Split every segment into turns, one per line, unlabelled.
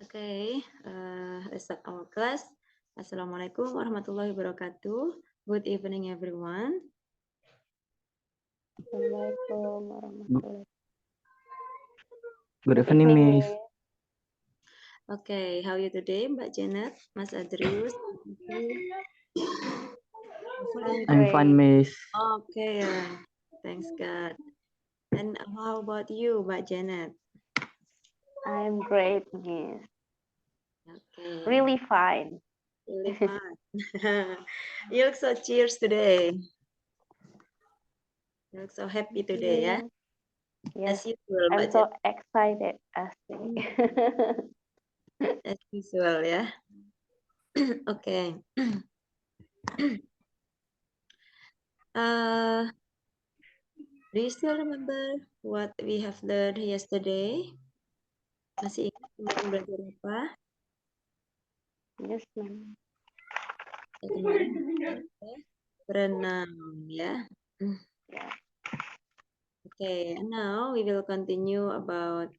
Okay, let's start our class. Assalamualaikum warahmatullahi wabarakatuh. Good evening, everyone.
Assalamualaikum warahmatullahi
Good evening, Miss.
Okay, how are you today, Mbak Janet, Mas Adrius?
I'm fine, Miss.
Okay, thanks God. And how about you, Mbak Janet?
I'm great, Miss.
Okay.
Really fine.
Really fun. You look so cheers today. You look so happy today, yeah?
Yes,
As usual,
I'm
Mbak
so
Janet.
excited, asli.
As usual, ya. Okay. Do you still remember what we have learned yesterday? Masih ingat kemarin belajar apa?
Yes, ma'am.
Kemarin belajar berenang, ya.
Yeah.
Okay, now we will continue about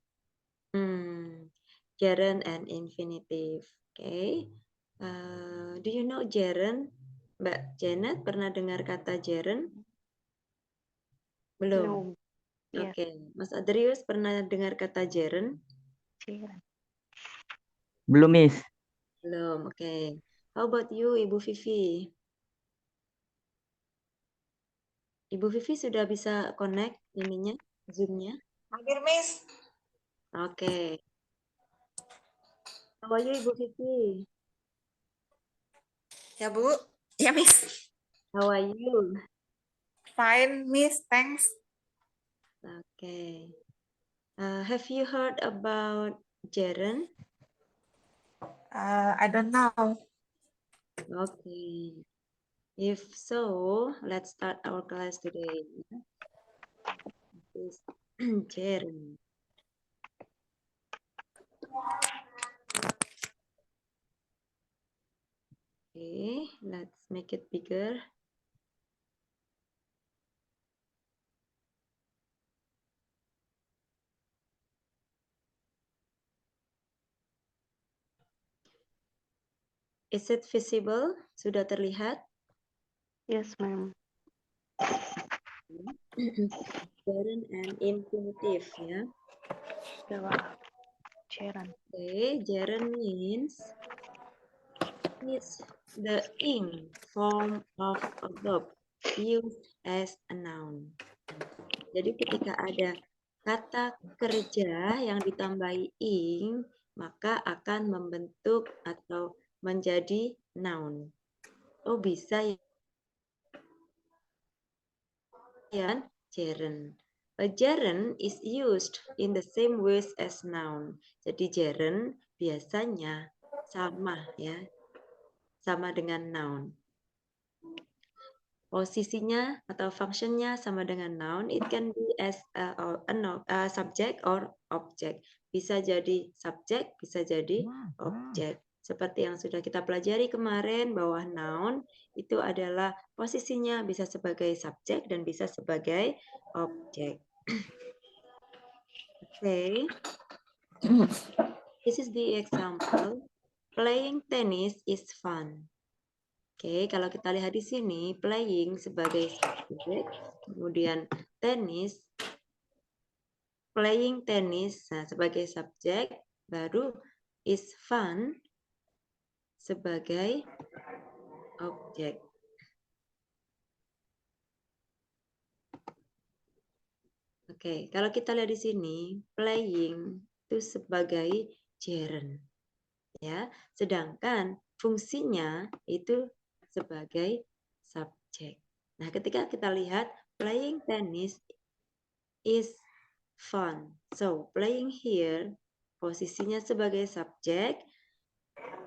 gerund and infinitive. Okay. Do you know gerund? Mbak Janet pernah dengar kata gerund? Belum.
No. Yes.
Oke, Mas Adrius pernah dengar kata gerund?
Belum, Miss.
Belum. Oke. How about you, Ibu Vivi? Ibu Vivi sudah bisa connect ininya, Zoom-nya?
Hadir, Miss.
Oke. How are you, Ibu Vivi?
Ya, Bu. Ya, Miss.
How are you?
Fine, Miss. Thanks.
Okay. Have you heard about gerund?
I don't know.
Okay. If so, let's start our class today. This is gerund. Okay, let's make it bigger. Is it visible? Sudah terlihat?
Yes, ma'am.
Gerund and infinitive, ya.
Gerund.
Okay, gerund means it's the ing form of a verb used as a noun. Jadi ketika ada kata kerja yang ditambahi ing, maka akan membentuk atau menjadi noun. Oh, bisa ya, gerund. A gerund is used in the same ways as noun. Jadi gerund biasanya sama ya, sama dengan noun. Posisinya atau functionnya sama dengan noun. It can be as a subject or object. Bisa jadi subjek, bisa jadi objek. Seperti yang sudah kita pelajari kemarin bahwa noun itu adalah posisinya bisa sebagai subjek dan bisa sebagai objek. Okay. This is the example. Playing tennis is fun. Oke, kalau kita lihat di sini, playing sebagai subjek, kemudian tenis, playing tennis sebagai subjek, baru is fun sebagai objek. Oke, kalau kita lihat di sini, playing itu sebagai gerund, ya. Sedangkan fungsinya itu sebagai subjek. Nah, ketika kita lihat playing tennis is fun. So, playing here posisinya sebagai subjek.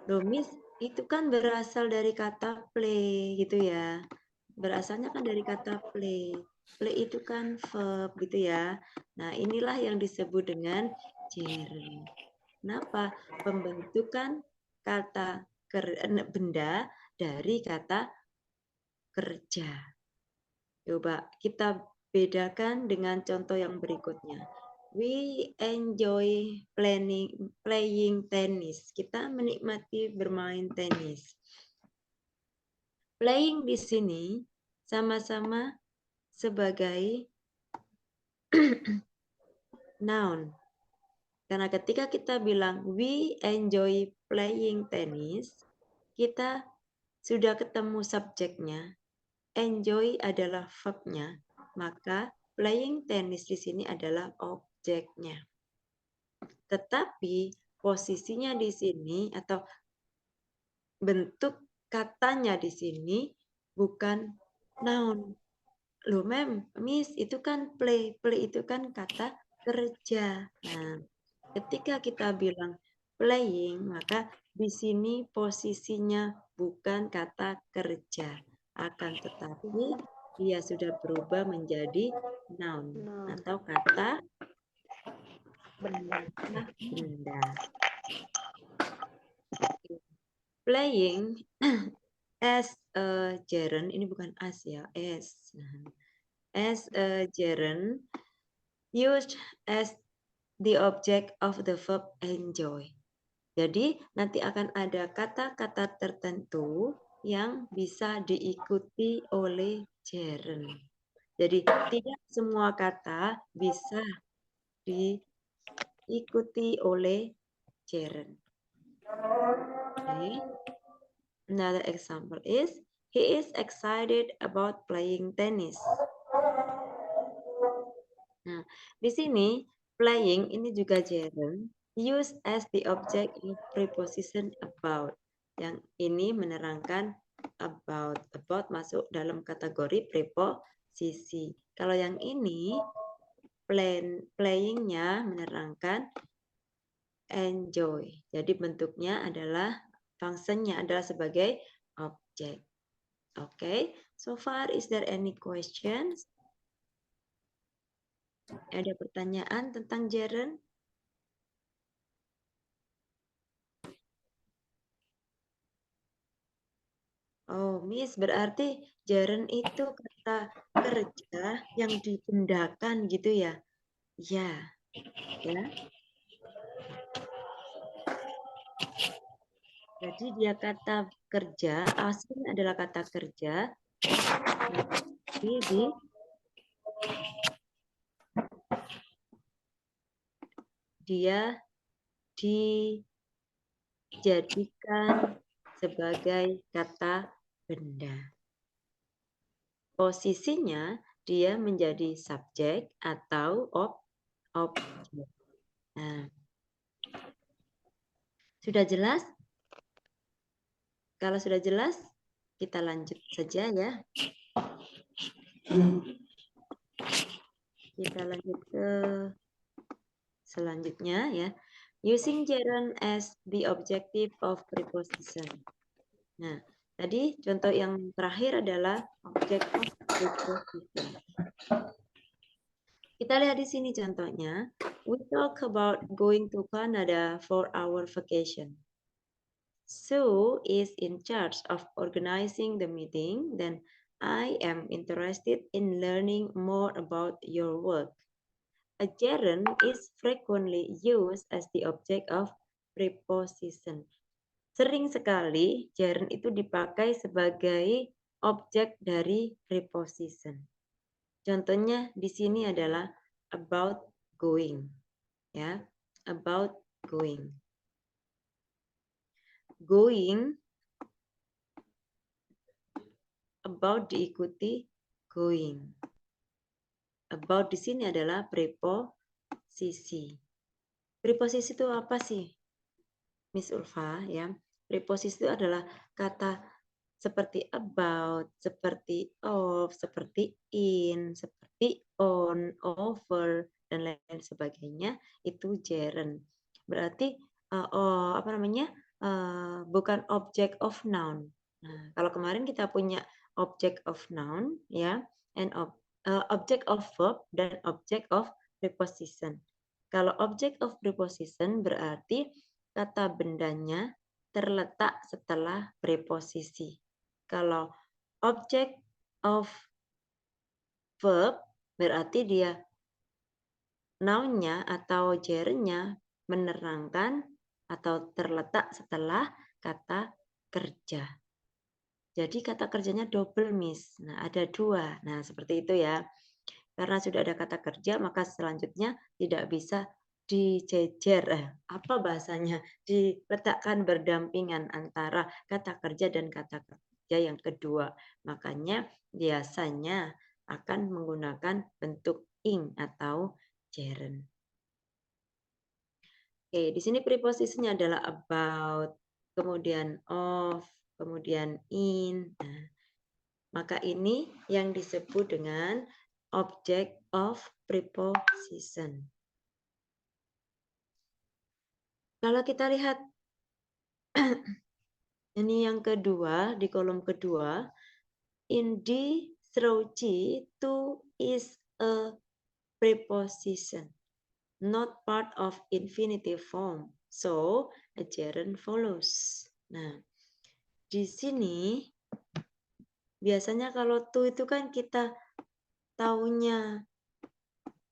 Loh, Miss, itu kan berasal dari kata play gitu ya. Berasalnya kan dari kata play. Play itu kan verb gitu ya. Nah, inilah yang disebut dengan gerund. Kenapa? Pembentukan kata benda dari kata kerja. Coba kita bedakan dengan contoh yang berikutnya. We enjoy playing tennis. Kita menikmati bermain tenis. Playing di sini sama-sama sebagai noun. Karena ketika kita bilang we enjoy playing tennis, kita sudah ketemu subjeknya. Enjoy adalah verb-nya, maka playing tennis di sini adalah objeknya. Tetapi posisinya di sini atau bentuk katanya di sini bukan noun. Loh, Miss, itu kan play. Play itu kan kata kerja. Nah, ketika kita bilang playing, maka di sini posisinya bukan kata kerja. Akan tetapi dia sudah berubah menjadi noun atau kata benda. Playing as a gerund, ini bukan as ya, as a gerund used as the object of the verb enjoy. Jadi nanti akan ada kata-kata tertentu yang bisa diikuti oleh gerund. Jadi tidak semua kata bisa diikuti oleh gerund. Okay. Another example is, he is excited about playing tennis. Nah, di sini playing ini juga gerund used as the object of preposition about. Yang ini menerangkan about. About masuk dalam kategori preposisi. Kalau yang ini playing-nya menerangkan enjoy. Jadi bentuknya adalah fungsinya adalah sebagai objek. Okay, so far is there any questions? Ada pertanyaan tentang gerund? Oh, Miss, berarti gerund itu kata kerja yang dipindahkan gitu ya? Ya, ya. Jadi dia kata kerja, aslinya adalah kata kerja. Jadi dia dijadikan sebagai kata benda. Posisinya dia menjadi subjek atau objek. Nah, sudah jelas? Kalau sudah jelas, kita lanjut saja ya. Kita lanjut ke selanjutnya ya. Using gerund as the objective of preposition. Nah, tadi contoh yang terakhir adalah object of preposition. Kita lihat di sini contohnya. We talk about going to Canada for our vacation. Sue is in charge of organizing the meeting. Then I am interested in learning more about your work. A gerund is frequently used as the object of preposition. Sering sekali gerund itu dipakai sebagai objek dari preposition. Contohnya di sini adalah about going, ya, about going. Going, about diikuti going. About di sini adalah preposisi. Preposisi itu apa sih, Miss Ulfa? Ya, preposisi itu adalah kata seperti about, seperti of, seperti in, seperti on, over, dan lain sebagainya. Itu gerund. Berarti bukan object of noun. Nah, kalau kemarin kita punya object of noun, ya, and object of verb dan object of preposition. Kalau object of preposition berarti kata bendanya terletak setelah preposisi. Kalau object of verb berarti dia noun-nya atau gerund-nya menerangkan atau terletak setelah kata kerja. Jadi kata kerjanya double, Miss. Nah, ada 2. Nah, seperti itu ya. Karena sudah ada kata kerja, maka selanjutnya tidak bisa dijejer. Apa bahasanya? Diletakkan berdampingan antara kata kerja dan kata kerja yang kedua. Makanya biasanya akan menggunakan bentuk ing atau gerund. Oke, di sini preposisinya adalah about, kemudian of, kemudian in. Nah, maka ini yang disebut dengan object of preposition. Kalau kita lihat ini yang kedua, di kolom kedua, in D through G, to is a preposition, not part of infinitive form. So, a gerund follows. Nah, di sini biasanya kalau to itu kan kita taunya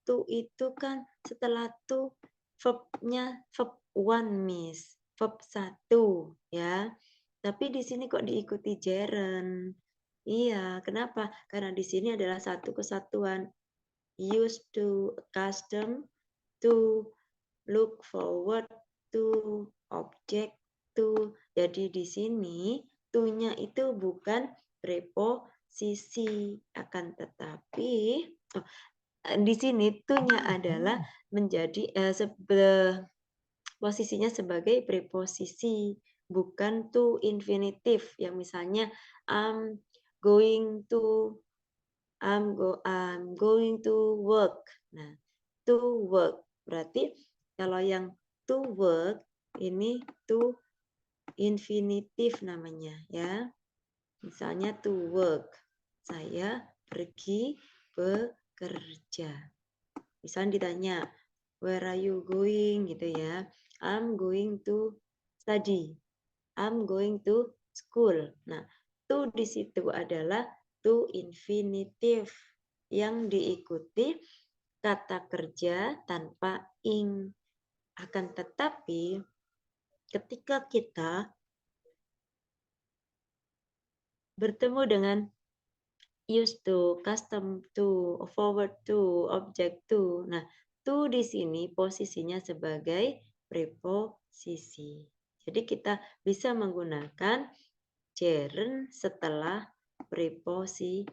to itu kan setelah to verb-nya verb one, Miss. Verb 1 ya. Tapi di sini kok diikuti gerund? Iya, kenapa? Karena di sini adalah satu kesatuan. Used to, custom to, look forward to, object to. Jadi di sini to-nya itu bukan preposisi, akan tetapi di sini to-nya adalah menjadi posisinya sebagai preposisi, bukan to infinitive yang misalnya I'm going to work. Nah, to work berarti kalau yang to work ini to infinitive namanya ya. Misalnya to work, saya pergi bekerja. Misalnya ditanya, where are you going gitu ya. I'm going to study. I'm going to school. Nah, to di situ adalah to infinitive yang diikuti kata kerja tanpa ing. Akan tetapi ketika kita bertemu dengan used to, custom to, forward to, object to. Nah, to di sini posisinya sebagai preposisi. Jadi kita bisa menggunakan gerund setelah preposisi.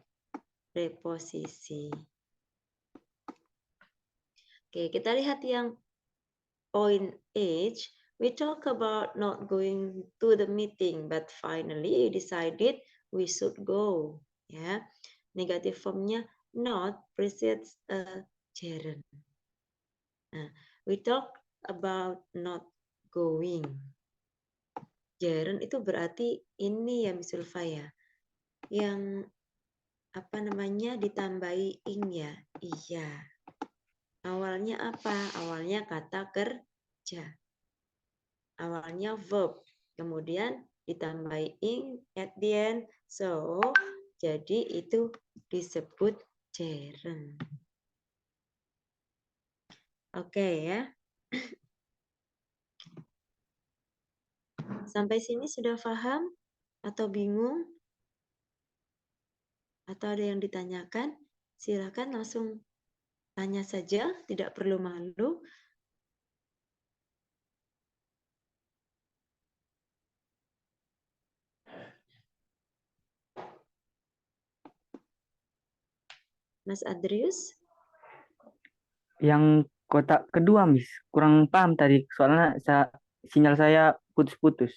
Oke, kita lihat yang point H. We talk about not going to the meeting, but finally decided we should go. Ya, negative formnya not precedes a gerund. Nah, we talk about not going. Gerund itu berarti ini ya, Miss Ulfa ya, yang apa namanya ditambahi ing ya. Iya. Awalnya apa? Awalnya kata kerja. Awalnya verb, kemudian ditambahi ing at the end. So, jadi itu disebut gerund. Oke ya. Sampai sini sudah paham atau bingung? Atau ada yang ditanyakan? Silakan langsung tanya saja, tidak perlu malu. Mas Adrius?
Yang kotak kedua, Miss. Kurang paham tadi. Soalnya sinyal saya putus-putus.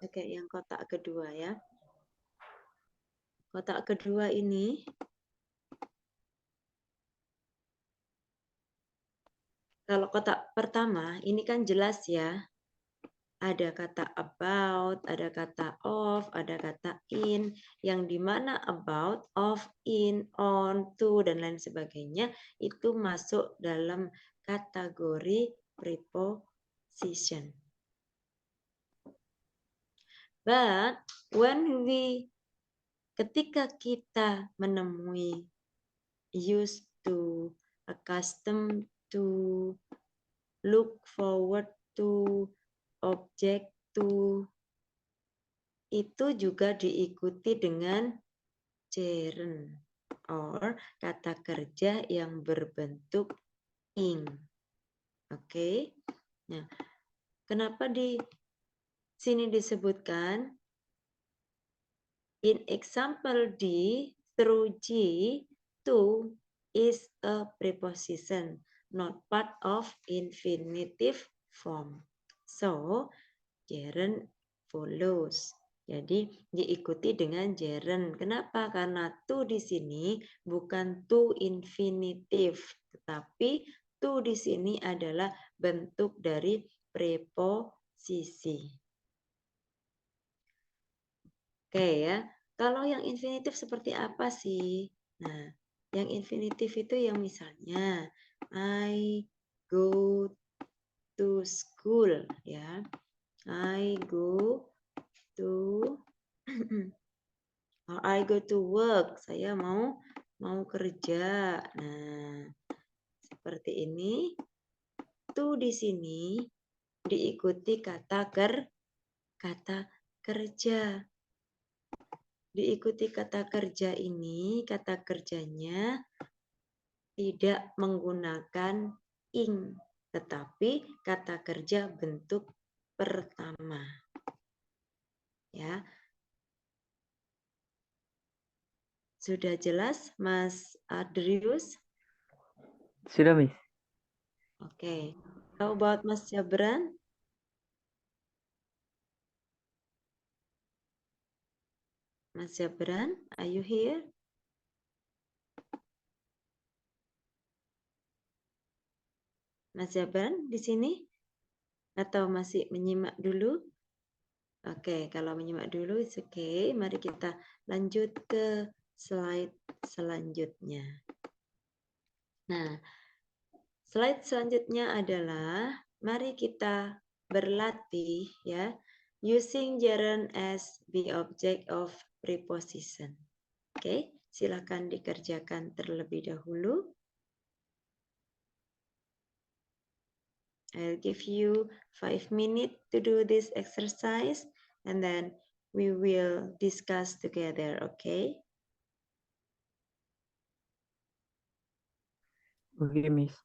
Oke, yang kotak kedua ya. Kotak kedua ini kalau kotak pertama ini kan jelas ya. Ada kata about, ada kata of, ada kata in, yang dimana about, of, in, on, to, dan lain sebagainya itu masuk dalam kategori preposition. But when ketika kita menemui used to, accustomed to, look forward to, object to, itu juga diikuti dengan gerund or kata kerja yang berbentuk ing. Oke. Nah, kenapa di sini disebutkan in example D, through G, to is a preposition, not part of infinitive form. So, gerund follows. Jadi diikuti dengan gerund. Kenapa? Karena to di sini bukan to infinitive, tetapi to di sini adalah bentuk dari preposisi. Oke ya. Kalau yang infinitif seperti apa sih? Nah, yang infinitif itu yang misalnya I go to school ya. I go to or I go to work. Saya mau kerja. Nah, seperti ini. To di sini diikuti kata kerja. Diikuti kata kerja ini, kata kerjanya tidak menggunakan ing, tetapi kata kerja bentuk pertama. Ya. Sudah jelas, Mas Adrius?
Sudah, Miss.
Oke. How about Mas Jabran? Mas Jabran, are you here? Mas Jabran di sini? Atau masih menyimak dulu? Oke, kalau menyimak dulu, oke. Mari kita lanjut ke slide selanjutnya. Nah, slide selanjutnya adalah mari kita berlatih ya, using gerund as the object of preposition. Oke, silakan dikerjakan terlebih dahulu. I'll give you 5 minutes to do this exercise and then we will discuss together, okay?
Oke, Miss.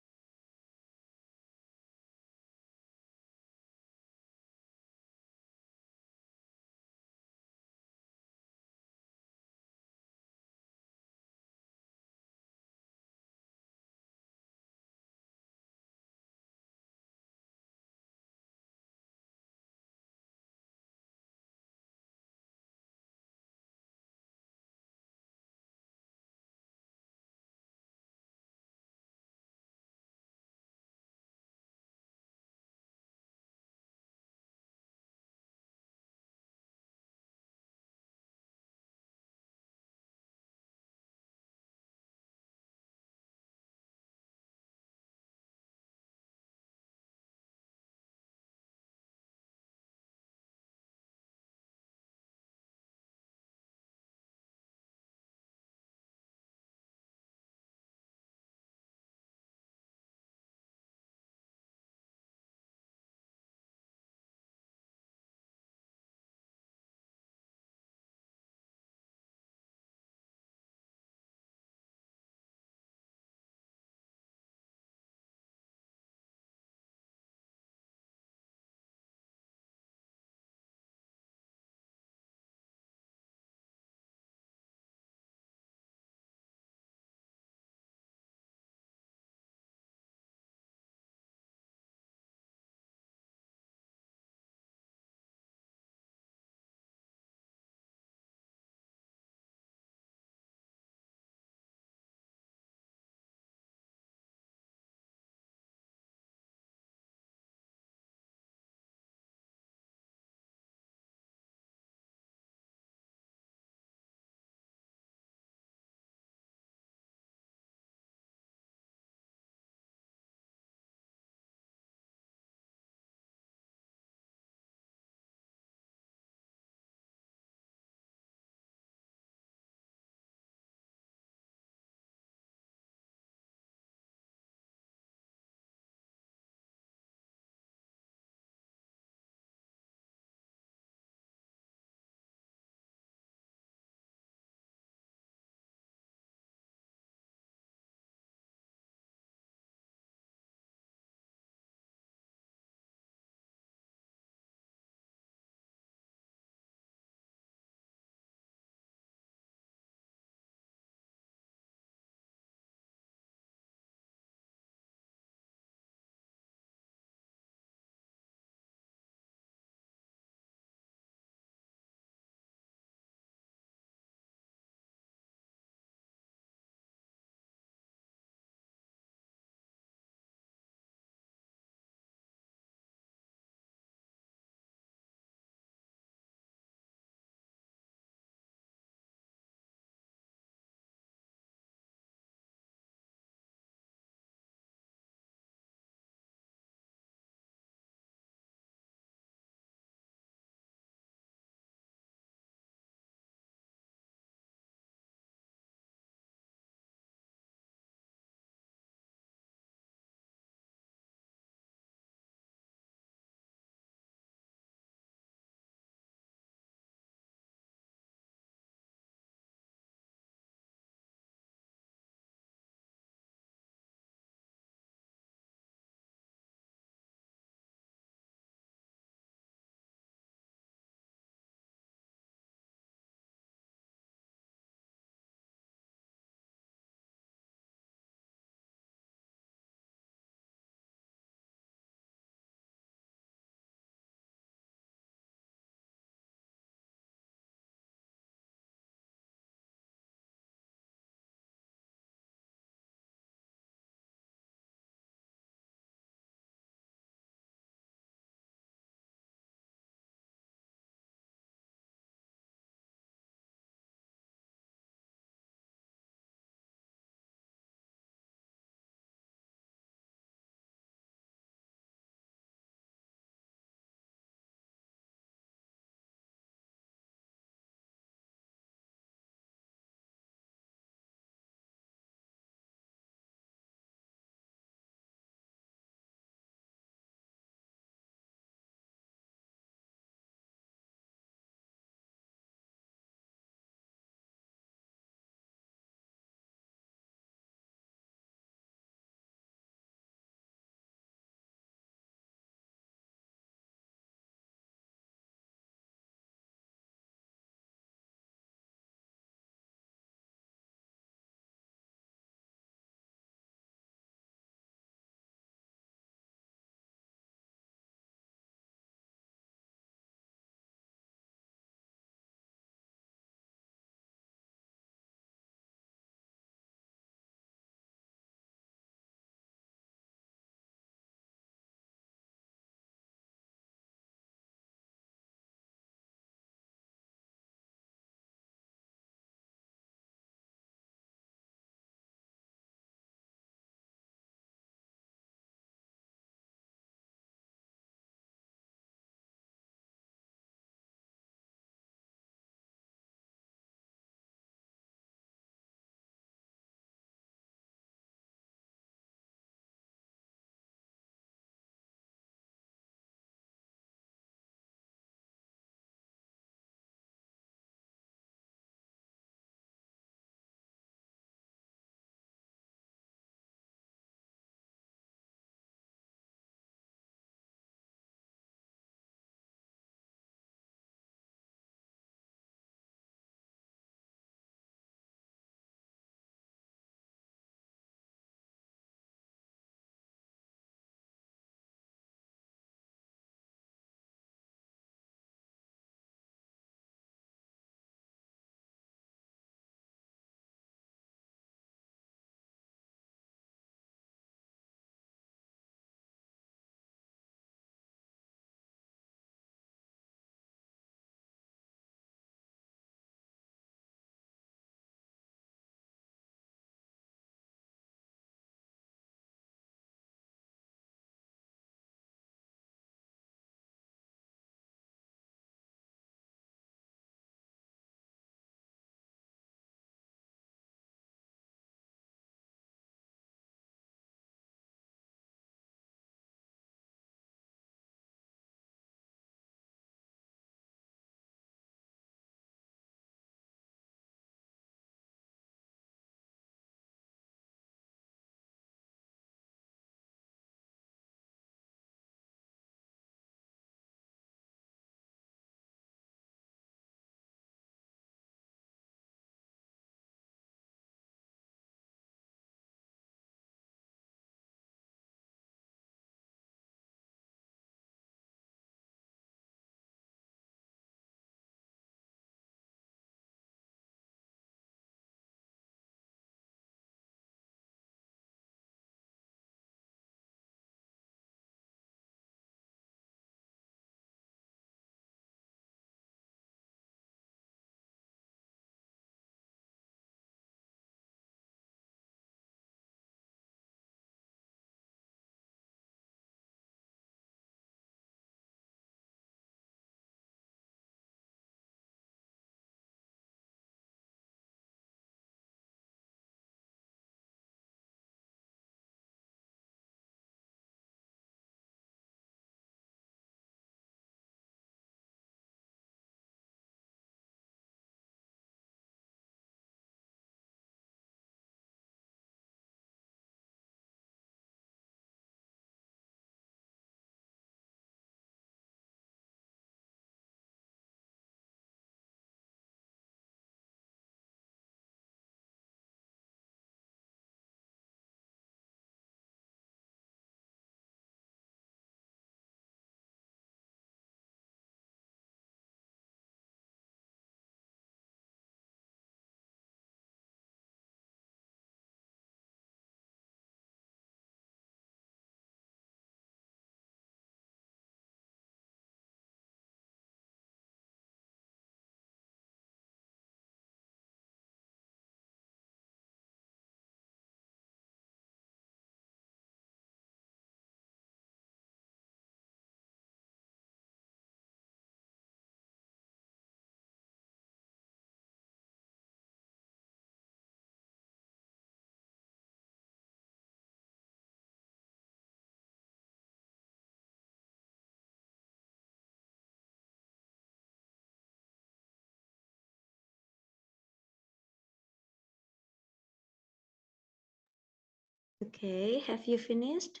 Okay, have you finished?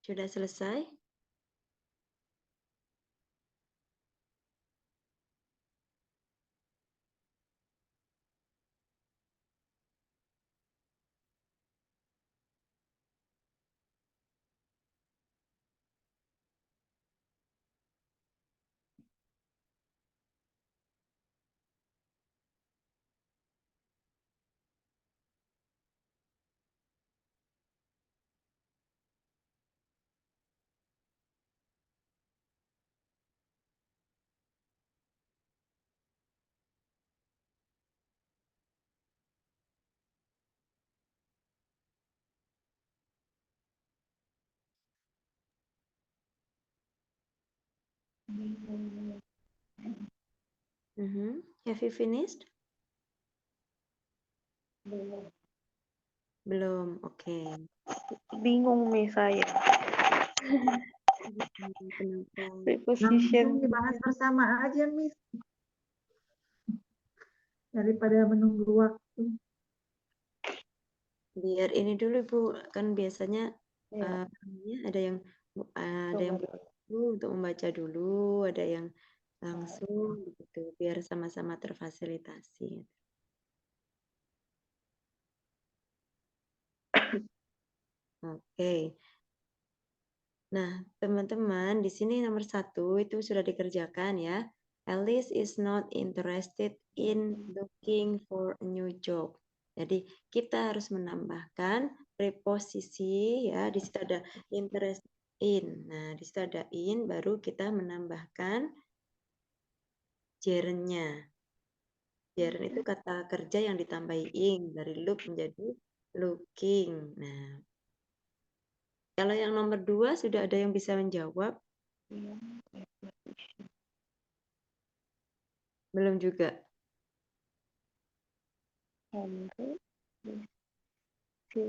Sudah selesai? Have you finished? Belum, oke.
Bingung nih saya.
Kenapa?
Langsung
Preposition.
dibahas bersama aja, Miss. Daripada menunggu waktu.
Biar ini dulu Bu, kan biasanya
Ya,
ada yang
coba.
untuk membaca dulu, ada yang langsung gitu, biar sama-sama terfasilitasi. Oke. Nah, teman-teman, di sini nomor 1 itu sudah dikerjakan ya. Alice is not interested in looking for a new job. Jadi kita harus menambahkan preposisi ya. Di situ ada interest in. Nah, di situ ada in, baru kita menambahkan gerundnya. Gerund itu kata kerja yang ditambahi ing, dari look menjadi looking. Nah, kalau yang nomor 2 sudah ada yang bisa menjawab? Belum juga.
Henry is to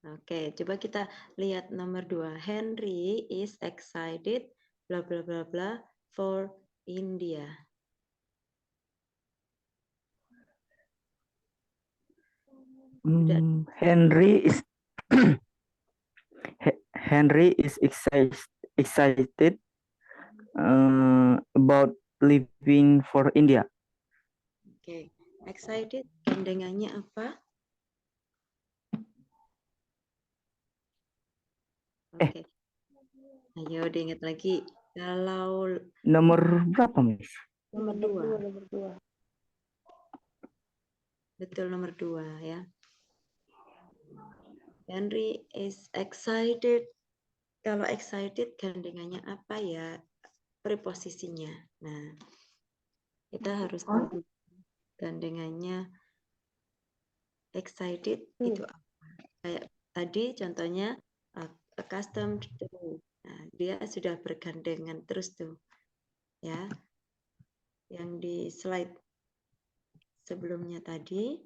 Oke, coba kita lihat nomor 2. Henry is excited bla bla bla bla for India.
Henry is Henry is excited about leaving for India.
Oke, excited gandengannya apa? Oke. Ayo diingat lagi. Kalau
Nomor berapa, Miss?
nomor 2.
Nomor 2.
Betul, nomor 2 ya. Henry is excited. Kalau excited gandengannya apa ya? Preposisinya. Nah, kita harus tahu gandengannya excited itu apa. Kayak tadi contohnya accustomed to. Nah, dia sudah bergandengan terus tuh. Ya. Yang di slide sebelumnya tadi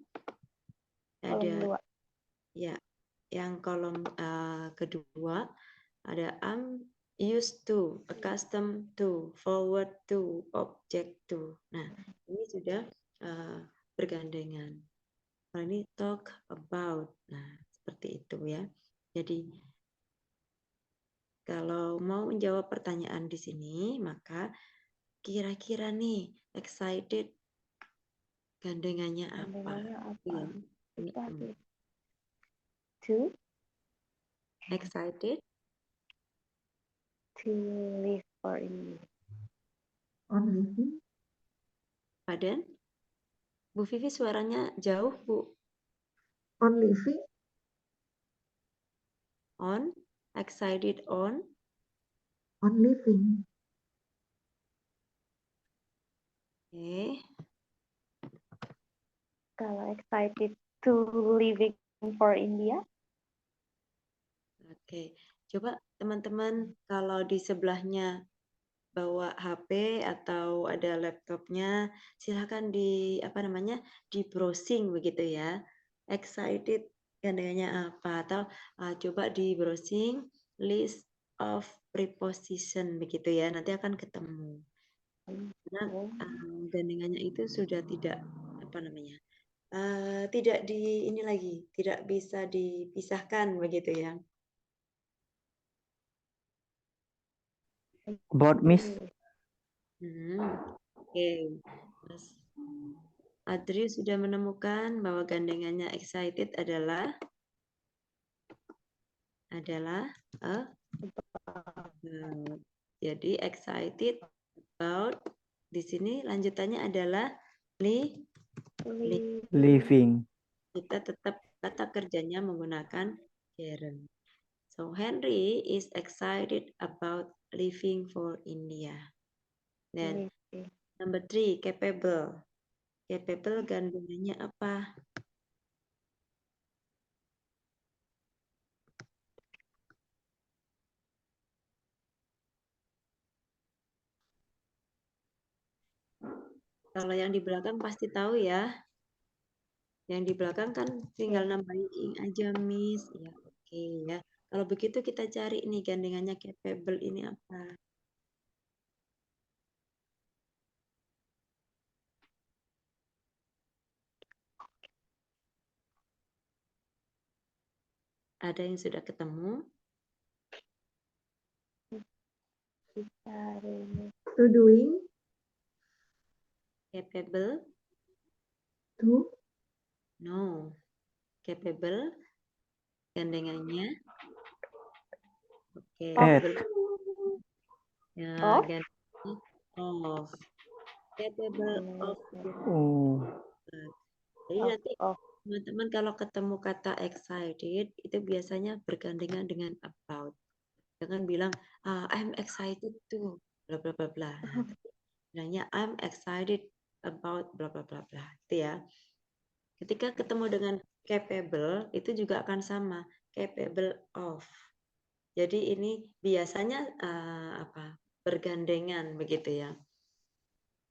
ada ya, yang kolom kedua ada am used to, accustomed to, forward to, object to. Nah, ini sudah bergandengan. Nah, ini talk about. Nah, seperti itu ya. Jadi kalau mau menjawab pertanyaan di sini, maka kira-kira nih excited gandengannya apa? Ya.
To
Excited
to live for India.
On living.
Pardon? Bu Vivi suaranya jauh, Bu.
On living.
On, excited on.
On living.
Oke.
Kalau excited to living for India.
Oke. Coba teman-teman kalau di sebelahnya bawa HP atau ada laptopnya, silakan di browsing begitu ya. Excited gandengannya apa? Atau coba di browsing list of preposition begitu ya, nanti akan ketemu. Karena gandengannya itu sudah tidak apa namanya, tidak di ini lagi, tidak bisa dipisahkan begitu ya.
About Miss.
Oke, Mas Adri sudah menemukan bahwa gandengannya excited adalah about. Jadi excited about di sini lanjutannya adalah
Living.
kita tetap kata kerjanya menggunakan gerund. So Henry is excited about leaving for India. Then number 3, capable. Capable gandengannya apa? Kalau yang di belakang pasti tahu ya. Yang di belakang kan tinggal nambahin ing aja, Miss. Ya, oke ya. Kalau begitu kita cari nih gandengannya capable ini apa? Ada yang sudah ketemu?
To doing,
Capable?
to,
No. Capable gandengannya? Oke.
At.
Ya,
Of?
gandengannya of. Capable of.
Oh.
Jadi nanti
Of.
teman-teman kalau ketemu kata excited itu biasanya bergandengan dengan about. Jangan bilang I'm excited to bla bla bla bla. Nah, tapi bilangnya I'm excited about bla bla bla bla. Itu ya. Ketika ketemu dengan capable itu juga akan sama, capable of. Jadi ini biasanya bergandengan begitu ya.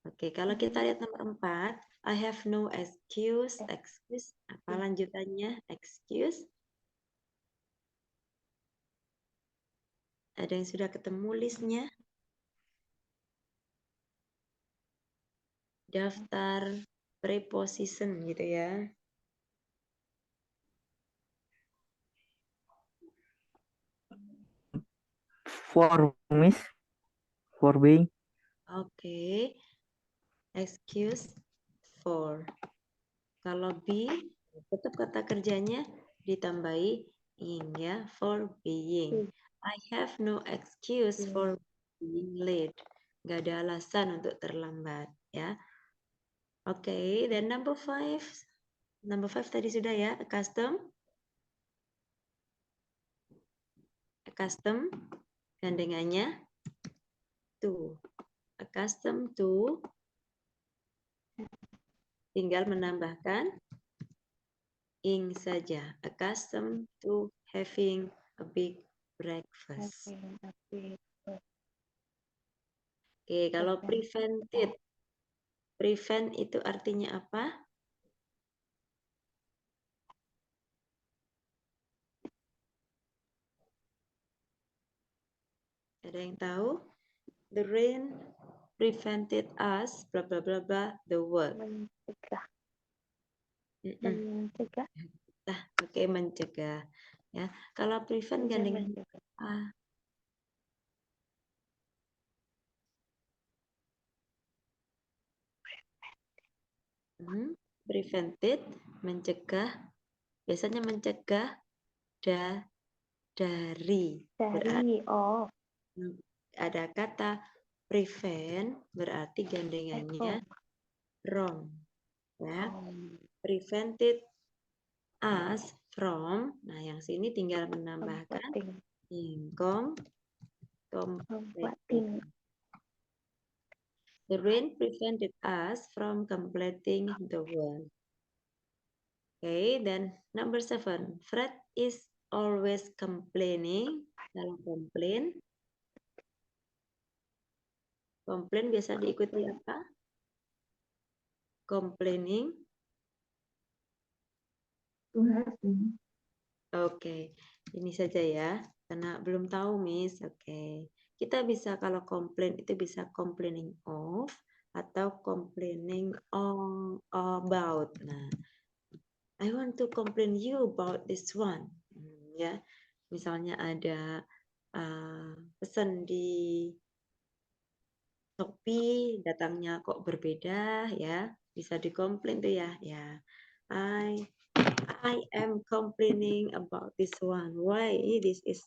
Oke, kalau kita lihat nomor 4, I have no excuse. Excuse, apa lanjutannya? Excuse. Ada yang sudah ketemu listnya? Daftar preposition gitu ya.
For Miss. For being.
Oke. Excuse for. Kalau be, tetap kata kerjanya ditambahi ing ya, for being. I have no excuse for being late. Gak ada alasan untuk terlambat ya. Oke, dan number 5. Number 5 tadi sudah ya, accustomed. Accustomed gandengannya to. Accustomed to tinggal menambahkan ing saja. Accustomed to having a big breakfast. Oke, kalau prevented. Prevent itu artinya apa? Ada yang tahu? The rain prevented us bla bla bla bla the work.
Mencegah.
Mm-mm.
Mencegah.
Nah, oke, mencegah. Ya, kalau prevent gandengan apa? Prevented mencegah, biasanya mencegah dari. Berarti ada kata prevent berarti gandengannya from. Ya. Prevented us from. Nah, yang sini tinggal menambahkan completing. The rain prevented us from completing the work. Okay, then number 7. Fred is always complaining. Kalau komplain biasa diikuti apa? Complaining.
to having,
Oke, ini saja ya, karena belum tahu Miss. Oke, kita bisa kalau komplain itu bisa complaining of atau complaining on about. Nah, I want to complain you about this one. Ya, misalnya ada pesan di Shopee datangnya kok berbeda ya, bisa dikomplain tuh ya. Ya, I am complaining about this one. Why this is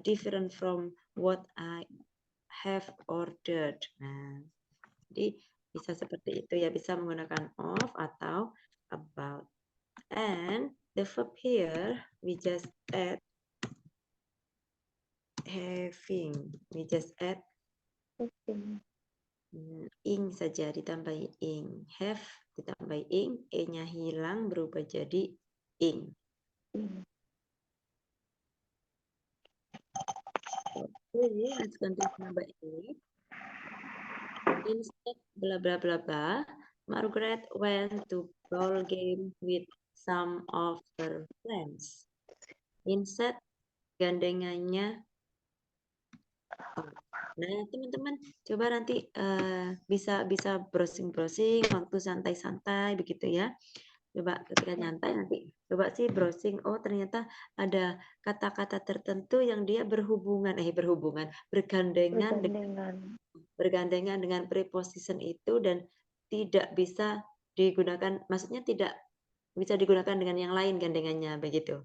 different from what I have ordered. Nah, jadi bisa seperti itu ya, bisa menggunakan of atau about. And the verb here we just add having. We just add ing saja, ditambahi ing. Have ditambahi ing, e-nya hilang berubah jadi ing. Okay, let's continue number 8. Instead blah blah blah blah, Margaret went to ball game with some of her friends. Instead gandengannya. Nah, teman-teman coba nanti bisa browsing-browsing waktu santai-santai begitu ya. Coba ketika nyantai nanti coba sih browsing, oh ternyata ada kata-kata tertentu yang dia bergandengan dengan preposition itu dan tidak bisa digunakan, maksudnya tidak bisa digunakan dengan yang lain gandengannya begitu.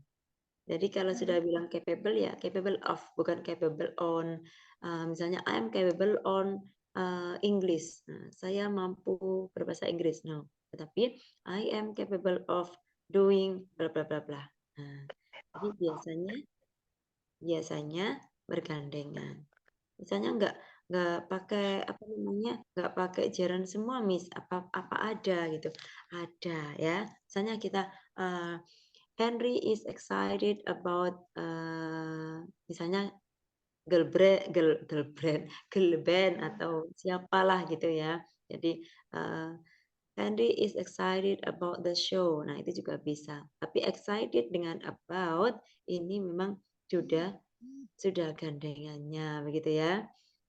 Jadi kalau sudah bilang capable ya capable of, bukan capable on. Misalnya I'm capable on English. Nah, saya mampu berbahasa Inggris. No. Tetapi I am capable of doing bla bla bla bla. Nah, jadi biasanya bergandengan. Misalnya nggak pakai apa namanya, nggak pakai gerund semua Miss, apa ada gitu. Ada ya. Misalnya kita Henry is excited about misalnya girl band atau siapalah gitu ya. Jadi Henry is excited about the show. Nah, itu juga bisa. Tapi excited dengan about ini memang sudah gandengannya begitu ya.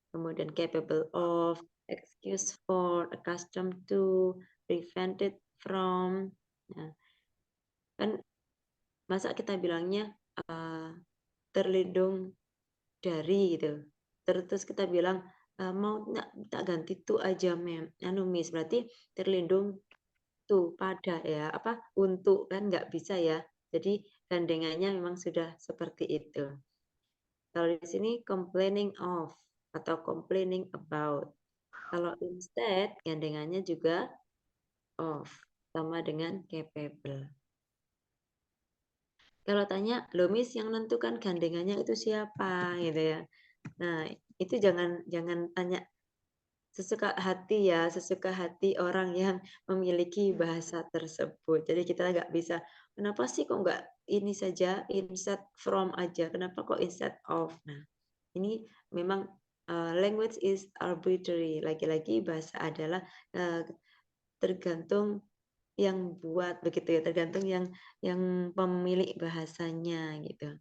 Kemudian capable of, excuse for, accustomed to, prevented from. Nah, kan masa kita bilangnya terlindung dari gitu. Terus kita bilang mau tak ganti tuh aja Miss, berarti terlindung tuh pada ya apa untuk, kan nggak bisa ya. Jadi gandengannya memang sudah seperti itu. Kalau di sini complaining of atau complaining about. Kalau instead gandengannya juga of sama dengan capable. Kalau tanya, "Loh Miss yang nentukan gandengannya itu siapa?" gitu ya. Nah, itu jangan tanya sesuka hati ya, sesuka hati orang yang memiliki bahasa tersebut. Jadi kita nggak bisa, "Kenapa sih kok nggak ini saja, instead from aja, kenapa kok instead of?" Nah, ini memang language is arbitrary. Lagi-lagi bahasa adalah tergantung yang buat begitu ya, tergantung yang pemilik bahasanya gitu.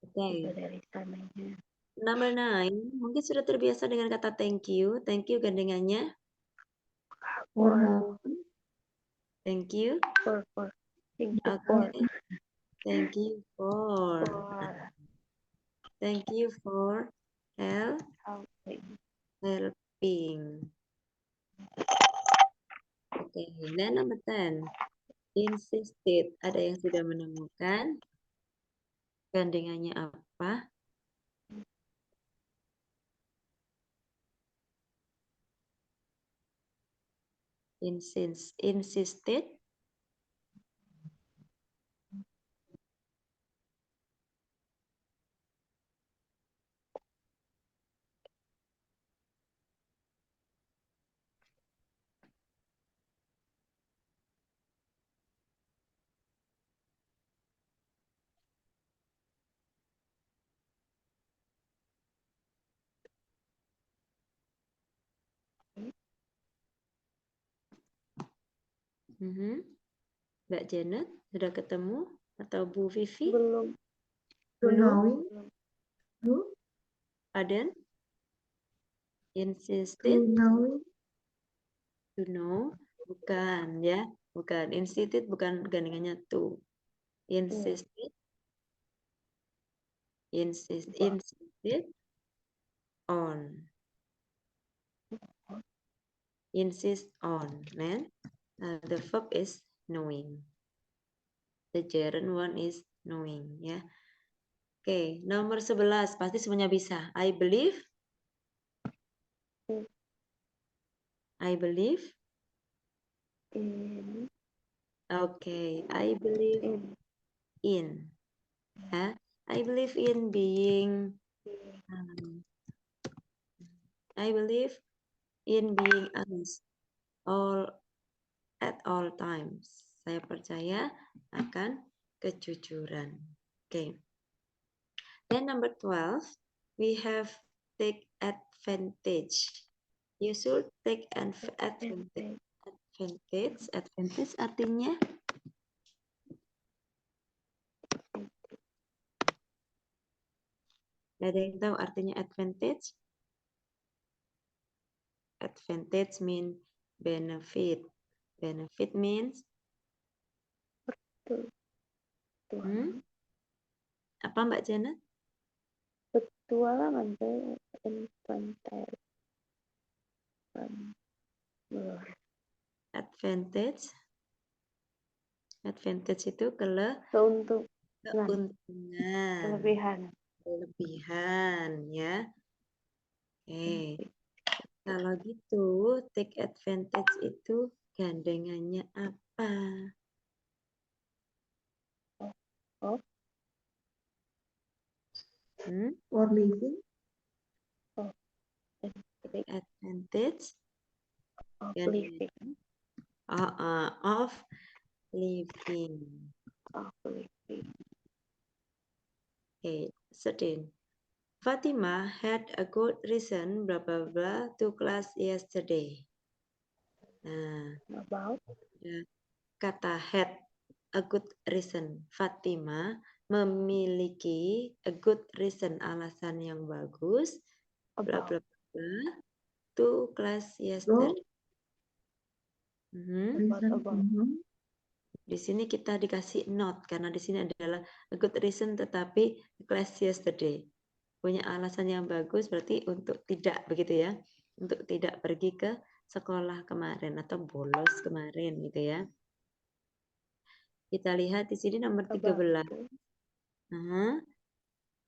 Oke.
Dari sananya.
Number 9, mungkin sudah terbiasa dengan kata thank you. Thank you gandengannya. Thank you.
For. Thank you
Okay. Thank you for. Thank you for helping. Oke, then number 10. Insisted. Ada yang sudah menemukan gandengannya apa? Insisted. Mbak Janet, sudah ketemu? Atau Bu Vivi?
Belum.
To
Belum?
knowing.
Belum.
To,
Pardon?
to
Insisted
knowing.
to know? Bukan ya, bukan. Insisted bukan gandingannya to. Insisted, insisted on. Insist on, man. The verb is knowing. The gerund one is knowing, ya. Oke, nomor 11 pasti semuanya bisa. I believe. I believe.
In.
Oke, I believe
In.
in. Ya, I believe in being. I believe in being honest at all times. Saya percaya akan kejujuran. Oke. Then number 12, we have take advantage. You should take advantage. Advantage artinya ada yang tahu artinya advantage? Advantage mean benefit. Benefit means apa Mbak Janet?
Petualangan advantage.
Advantage. Advantage itu
Keuntungan.
keuntungan. Kelebihan ya. Oke. Kalau gitu, take advantage itu gandengannya apa?
Oh.
For living.
Take advantage
Of
gandengannya
living.
of living.
Of living.
Okay, 13. Fatima had a good reason, blah blah blah, to class yesterday. Nah,
About.
kata had a good reason. Fatima memiliki a good reason, alasan yang bagus, bla bla bla, to class yesterday. Di sini kita dikasih not karena di sini adalah a good reason tetapi class yesterday. Punya alasan yang bagus berarti untuk tidak begitu ya. Untuk tidak pergi ke sekolah kemarin atau bolos kemarin gitu ya. Kita lihat di sini nomor 13.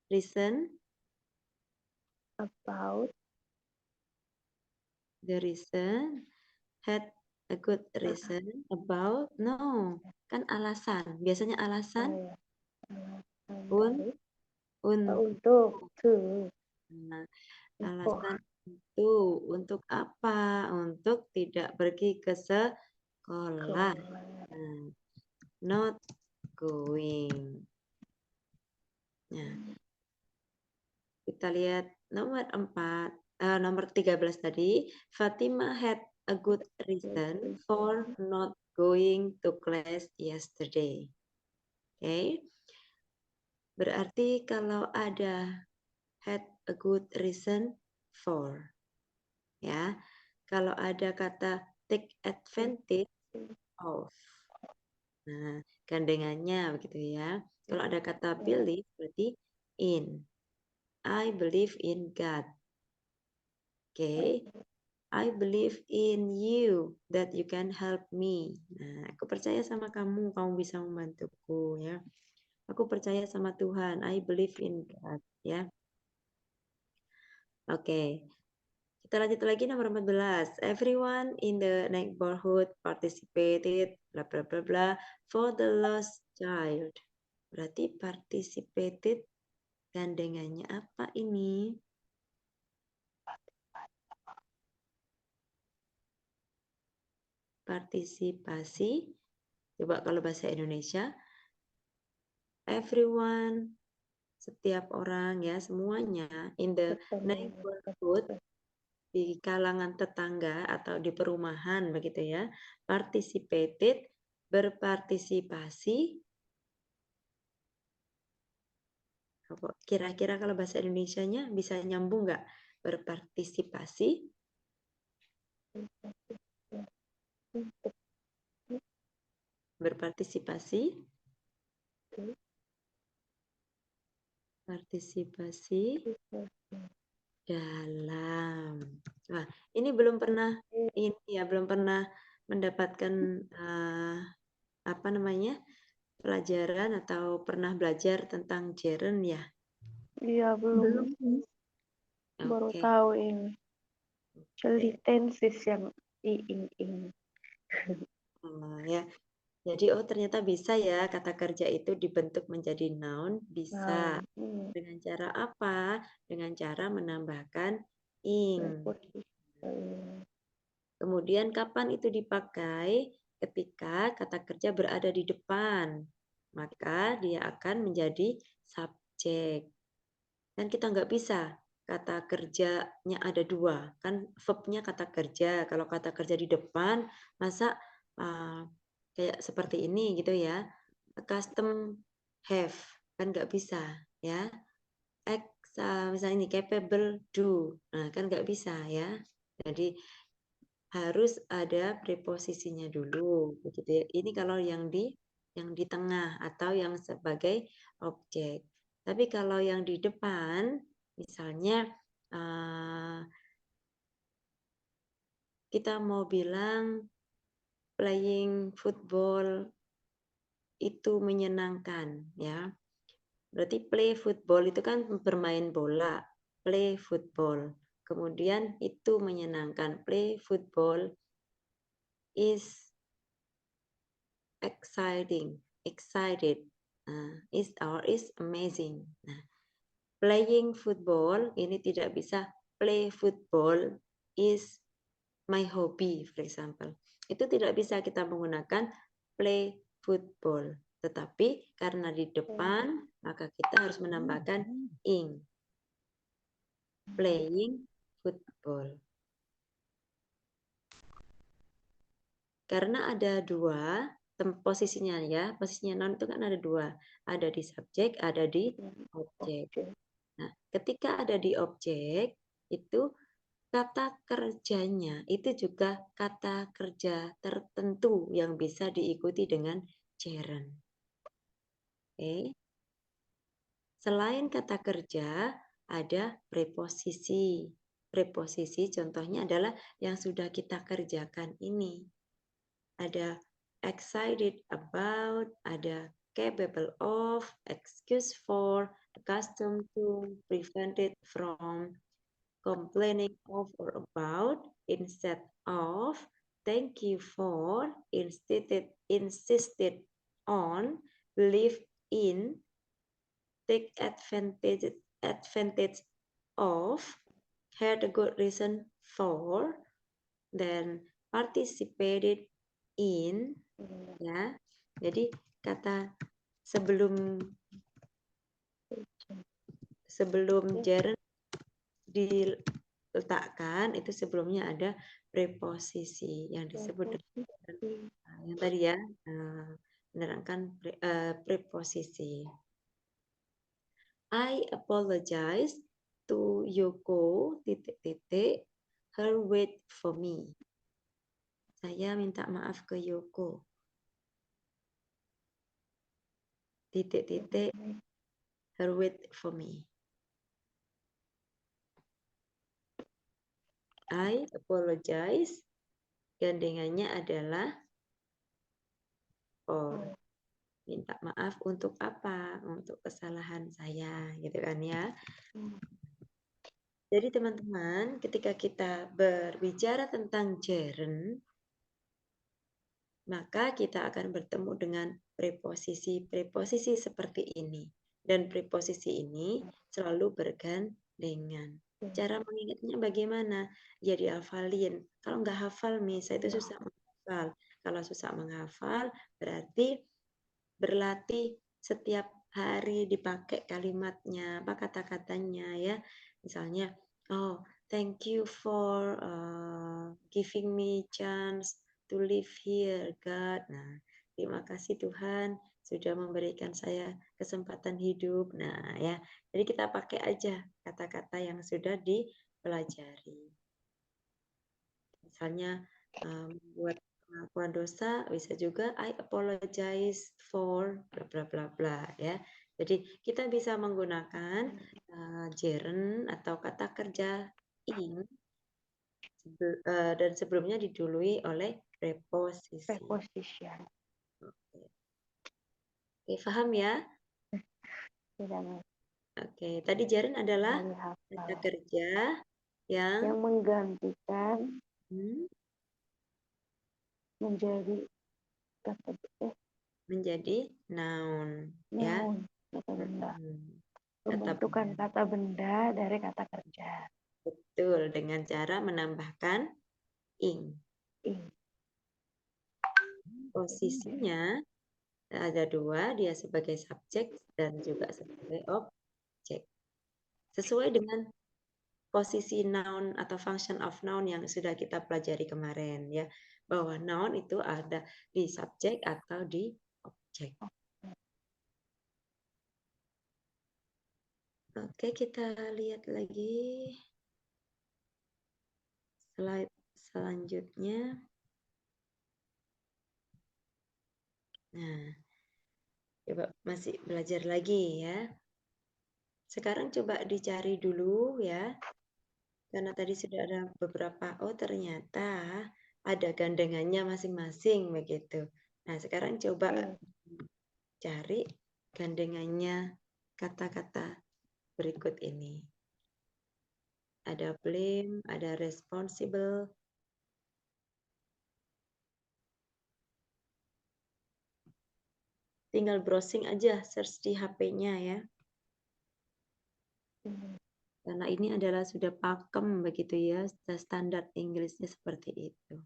Reason.
About.
The reason had a good reason about. No, kan alasan. Biasanya alasan
Untuk. To.
Nah, alasan itu untuk apa? Untuk tidak pergi ke sekolah. Not going. Nah, kita lihat nomor 13 tadi. Fatima had a good reason for not going to class yesterday. Oke. Berarti kalau ada had a good reason for. Ya. Kalau ada kata take advantage of. Nah, gandengannya begitu ya. Kalau ada kata believe berarti in. I believe in God. Okay. I believe in you that you can help me. Nah, aku percaya sama kamu, kamu bisa membantuku ya. Aku percaya sama Tuhan. I believe in God ya. Oke. Kita lanjut lagi nomor 14. Everyone in the neighborhood participated bla bla bla bla for the lost child. Berarti participated gandengannya apa ini? Partisipasi. Coba kalau bahasa Indonesia. Everyone, setiap orang ya, semuanya in the neighborhood, di kalangan tetangga atau di perumahan begitu ya, participated, berpartisipasi Kira-kira kalau bahasa Indonesianya bisa nyambung nggak? Berpartisipasi, berpartisipasi, partisipasi dalam. Wah, ini belum pernah mendapatkan apa namanya? Pelajaran atau pernah belajar tentang gerund ya?
Iya,
Belum,
belum.
Miss.
Baru
Oke.
tahu ini.
Oke.
Celitensis yang ing.
Ya. Jadi ternyata bisa ya kata kerja itu dibentuk menjadi noun, bisa.
Nah,
Dengan cara apa? Dengan cara menambahkan ing. Kemudian kapan itu dipakai? Ketika kata kerja berada di depan, maka dia akan menjadi subjek. Dan kita nggak bisa kata kerjanya ada dua, kan verbnya kata kerja. Kalau kata kerja di depan, masa kayak seperti ini gitu ya, custom have, kan nggak bisa ya. Misalnya ini capable do, nah kan nggak bisa ya. Jadi harus ada preposisinya dulu begitu ya. Ini kalau yang di tengah atau yang sebagai objek. Tapi kalau yang di depan misalnya kita mau bilang playing football itu menyenangkan ya. Berarti play football itu kan bermain bola, play football. Kemudian itu menyenangkan, play football is excited, is amazing. Nah, playing football ini tidak bisa play football is my hobby, for example. Itu tidak bisa kita menggunakan play football. Tetapi karena di depan, maka kita harus menambahkan ing. Playing football. Karena ada dua posisinya ya, posisinya noun itu kan ada dua. Ada di subjek, ada di objek. Nah, ketika ada di objek, itu kata kerjanya itu juga kata kerja tertentu yang bisa diikuti dengan gerund. Oke. Selain kata kerja, ada preposisi. Preposisi contohnya adalah yang sudah kita kerjakan ini. Ada excited about, ada capable of, excuse for, accustomed to, prevented from, complaining of or about, instead of, thank you for, insisted on, believe in, take advantage of, had a good reason for, then participated in, ya. Jadi kata sebelum gerund diletakkan itu sebelumnya ada preposisi yang disebut yang tadi ya, menerangkan preposisi. I apologize to Yoko her wait for me. Saya minta maaf ke Yoko. Her wait for me. I apologize. Gandengannya adalah for. Minta maaf untuk apa? Untuk kesalahan saya, gitu kan ya. Jadi teman-teman, ketika kita berbicara tentang gerund, maka kita akan bertemu dengan preposisi seperti ini. Dan preposisi ini selalu bergandengan. Cara mengingatnya bagaimana? Ya dihafalin. Kalau nggak hafal, saya itu susah menghafal. Kalau susah menghafal, berarti berlatih setiap hari dipakai kalimatnya, apa kata-katanya ya. Misalnya, oh, thank you for giving me chance to live here, God. Nah, terima kasih Tuhan sudah memberikan saya kesempatan hidup. Nah, ya. Jadi kita pakai aja kata-kata yang sudah dipelajari. Misalnya buat pengakuan dosa bisa juga I apologize for bla bla bla bla ya. Jadi kita bisa menggunakan gerund atau kata kerja ing dan sebelumnya didului oleh preposisi.
Preposition.
Oke, paham ya?
Tidak Mas.
Oke, tadi gerund adalah
Kembali
kata
hafal.
kerja yang
Yang menggantikan
hmm,
menjadi kata
menjadi noun ya.
noun, kata benda.
Hmm, kata
Pembentukan
benda.
kata benda dari kata kerja.
Betul, dengan cara menambahkan ing.
Ing.
Posisinya ada dua, dia sebagai subjek dan juga sebagai objek. Sesuai dengan posisi noun atau function of noun yang sudah kita pelajari kemarin ya, bahwa noun itu ada di subjek atau di objek. Oke, kita lihat lagi slide selanjutnya. Nah, coba masih belajar lagi ya. Sekarang coba dicari dulu ya. Karena tadi sudah ada beberapa, oh ternyata ada gandengannya masing-masing begitu. Nah, sekarang coba cari gandengannya kata-kata berikut ini. Ada blame, ada responsible. Tinggal browsing aja, search di HP-nya ya. Karena ini adalah sudah pakem begitu ya, standar Inggrisnya seperti itu.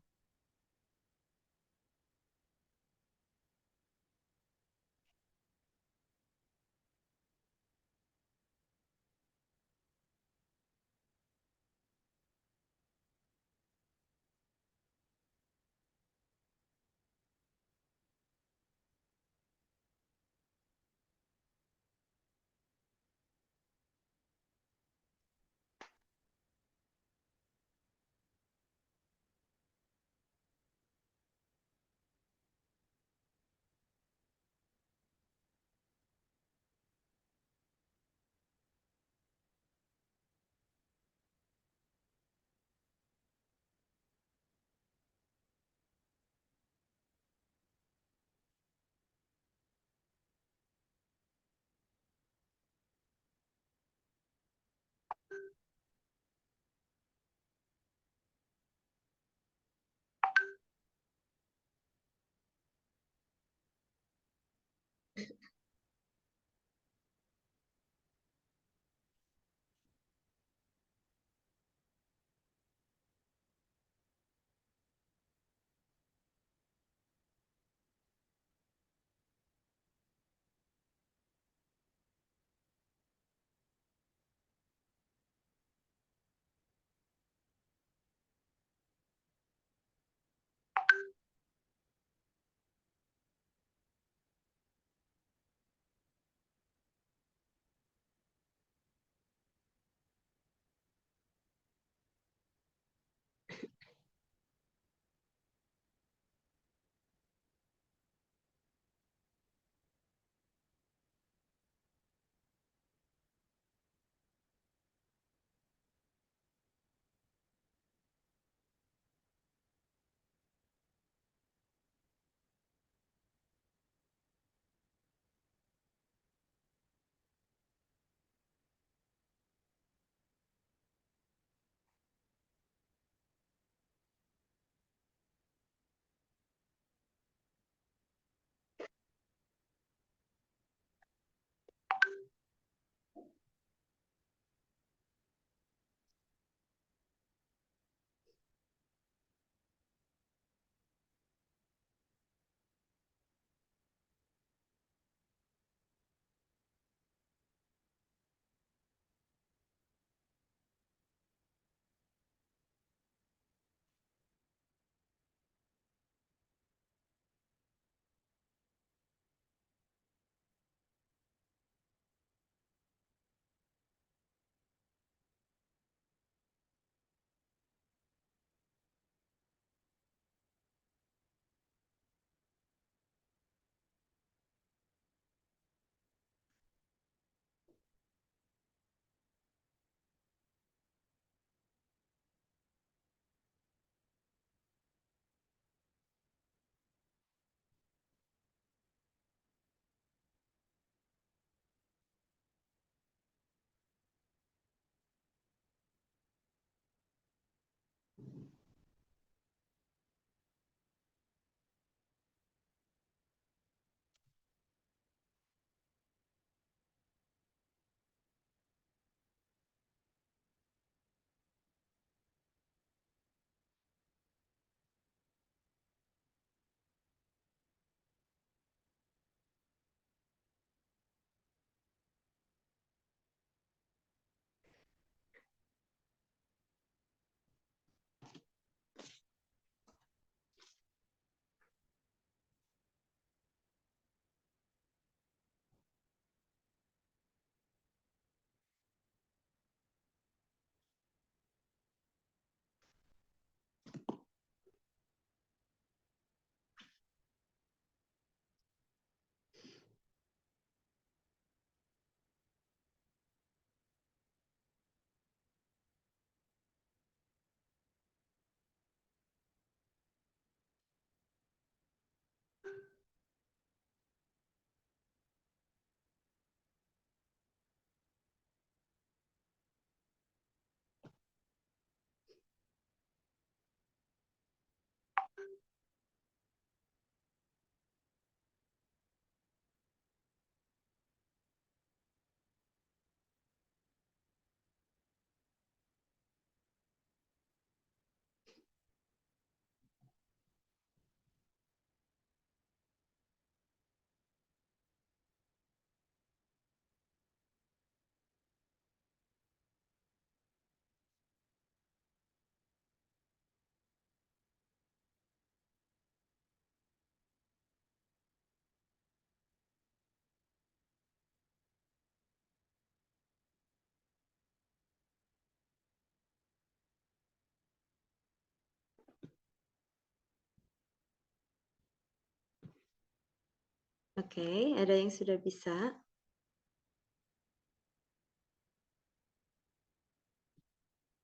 Oke, ada yang sudah bisa?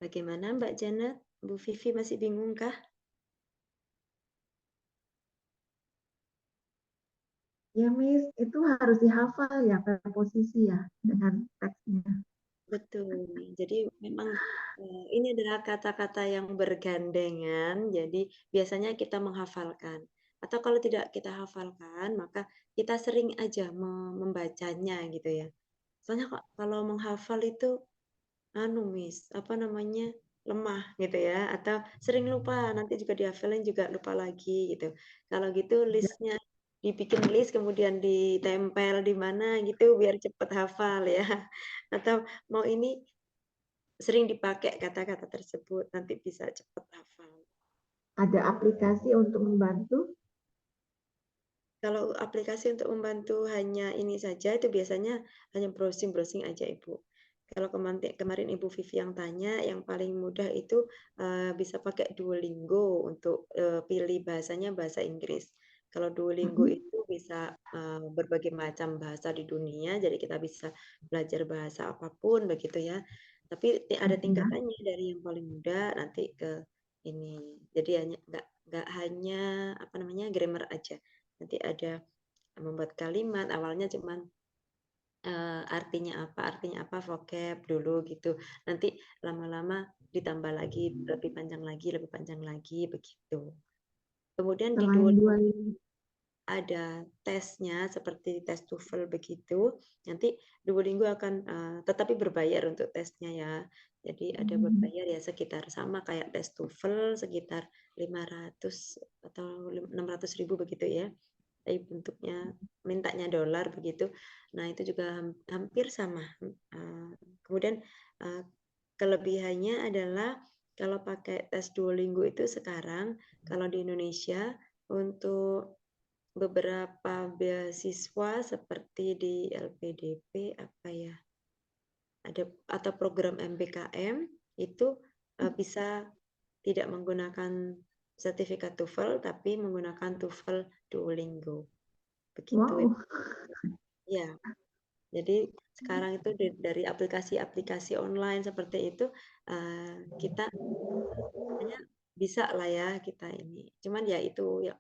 Bagaimana Mbak Janet? Bu Vivi masih bingung kah?
Ya, Miss, itu harus dihafal ya preposisi ya dengan teksnya.
Betul. Jadi memang ini adalah kata-kata yang bergandengan, jadi biasanya kita menghafalkan. Atau kalau tidak kita hafalkan, maka kita sering aja membacanya gitu ya. Soalnya kok kalau menghafal itu Miss, apa namanya, lemah gitu ya, atau sering lupa, nanti juga dihafalin juga lupa lagi gitu. Kalau gitu listnya dibikin list kemudian ditempel di mana gitu biar cepet hafal ya. Atau mau ini sering dipakai kata-kata tersebut, nanti bisa cepet hafal.
Ada aplikasi untuk membantu.
Kalau aplikasi untuk membantu hanya ini saja, itu biasanya hanya browsing-browsing aja Ibu. Kalau kemarin Ibu Vivi yang tanya, yang paling mudah itu bisa pakai Duolingo untuk pilih bahasanya bahasa Inggris. Kalau Duolingo itu bisa berbagai macam bahasa di dunia, jadi kita bisa belajar bahasa apapun begitu ya. Tapi ada tingkatannya dari yang paling mudah nanti ke ini. Jadi hanya nggak hanya apa namanya grammar aja. Nanti ada membuat kalimat, awalnya cuman artinya apa, vocab dulu gitu. Nanti lama-lama ditambah lagi, lebih panjang lagi, begitu. Kemudian di
Selain
Duolingo
Duolingo,
ada tesnya seperti tes TOEFL begitu. Nanti Duolingo akan tetapi berbayar untuk tesnya ya. Jadi ada berbayar ya sekitar sama kayak tes TOEFL sekitar 500 atau 600.000 begitu ya. Tapi bentuknya mintanya dolar begitu. Nah, itu juga hampir sama. Kemudian kelebihannya adalah kalau pakai tes Duolingo itu sekarang kalau di Indonesia untuk beberapa beasiswa seperti di LPDP apa ya? Atau program MBKM itu bisa tidak menggunakan sertifikat TOEFL tapi menggunakan TOEFL Duolingo. Begitu.
wow,
Ya. Jadi sekarang itu dari aplikasi-aplikasi online seperti itu kita hanya bisa lah ya kita ini. Cuman ya itu ya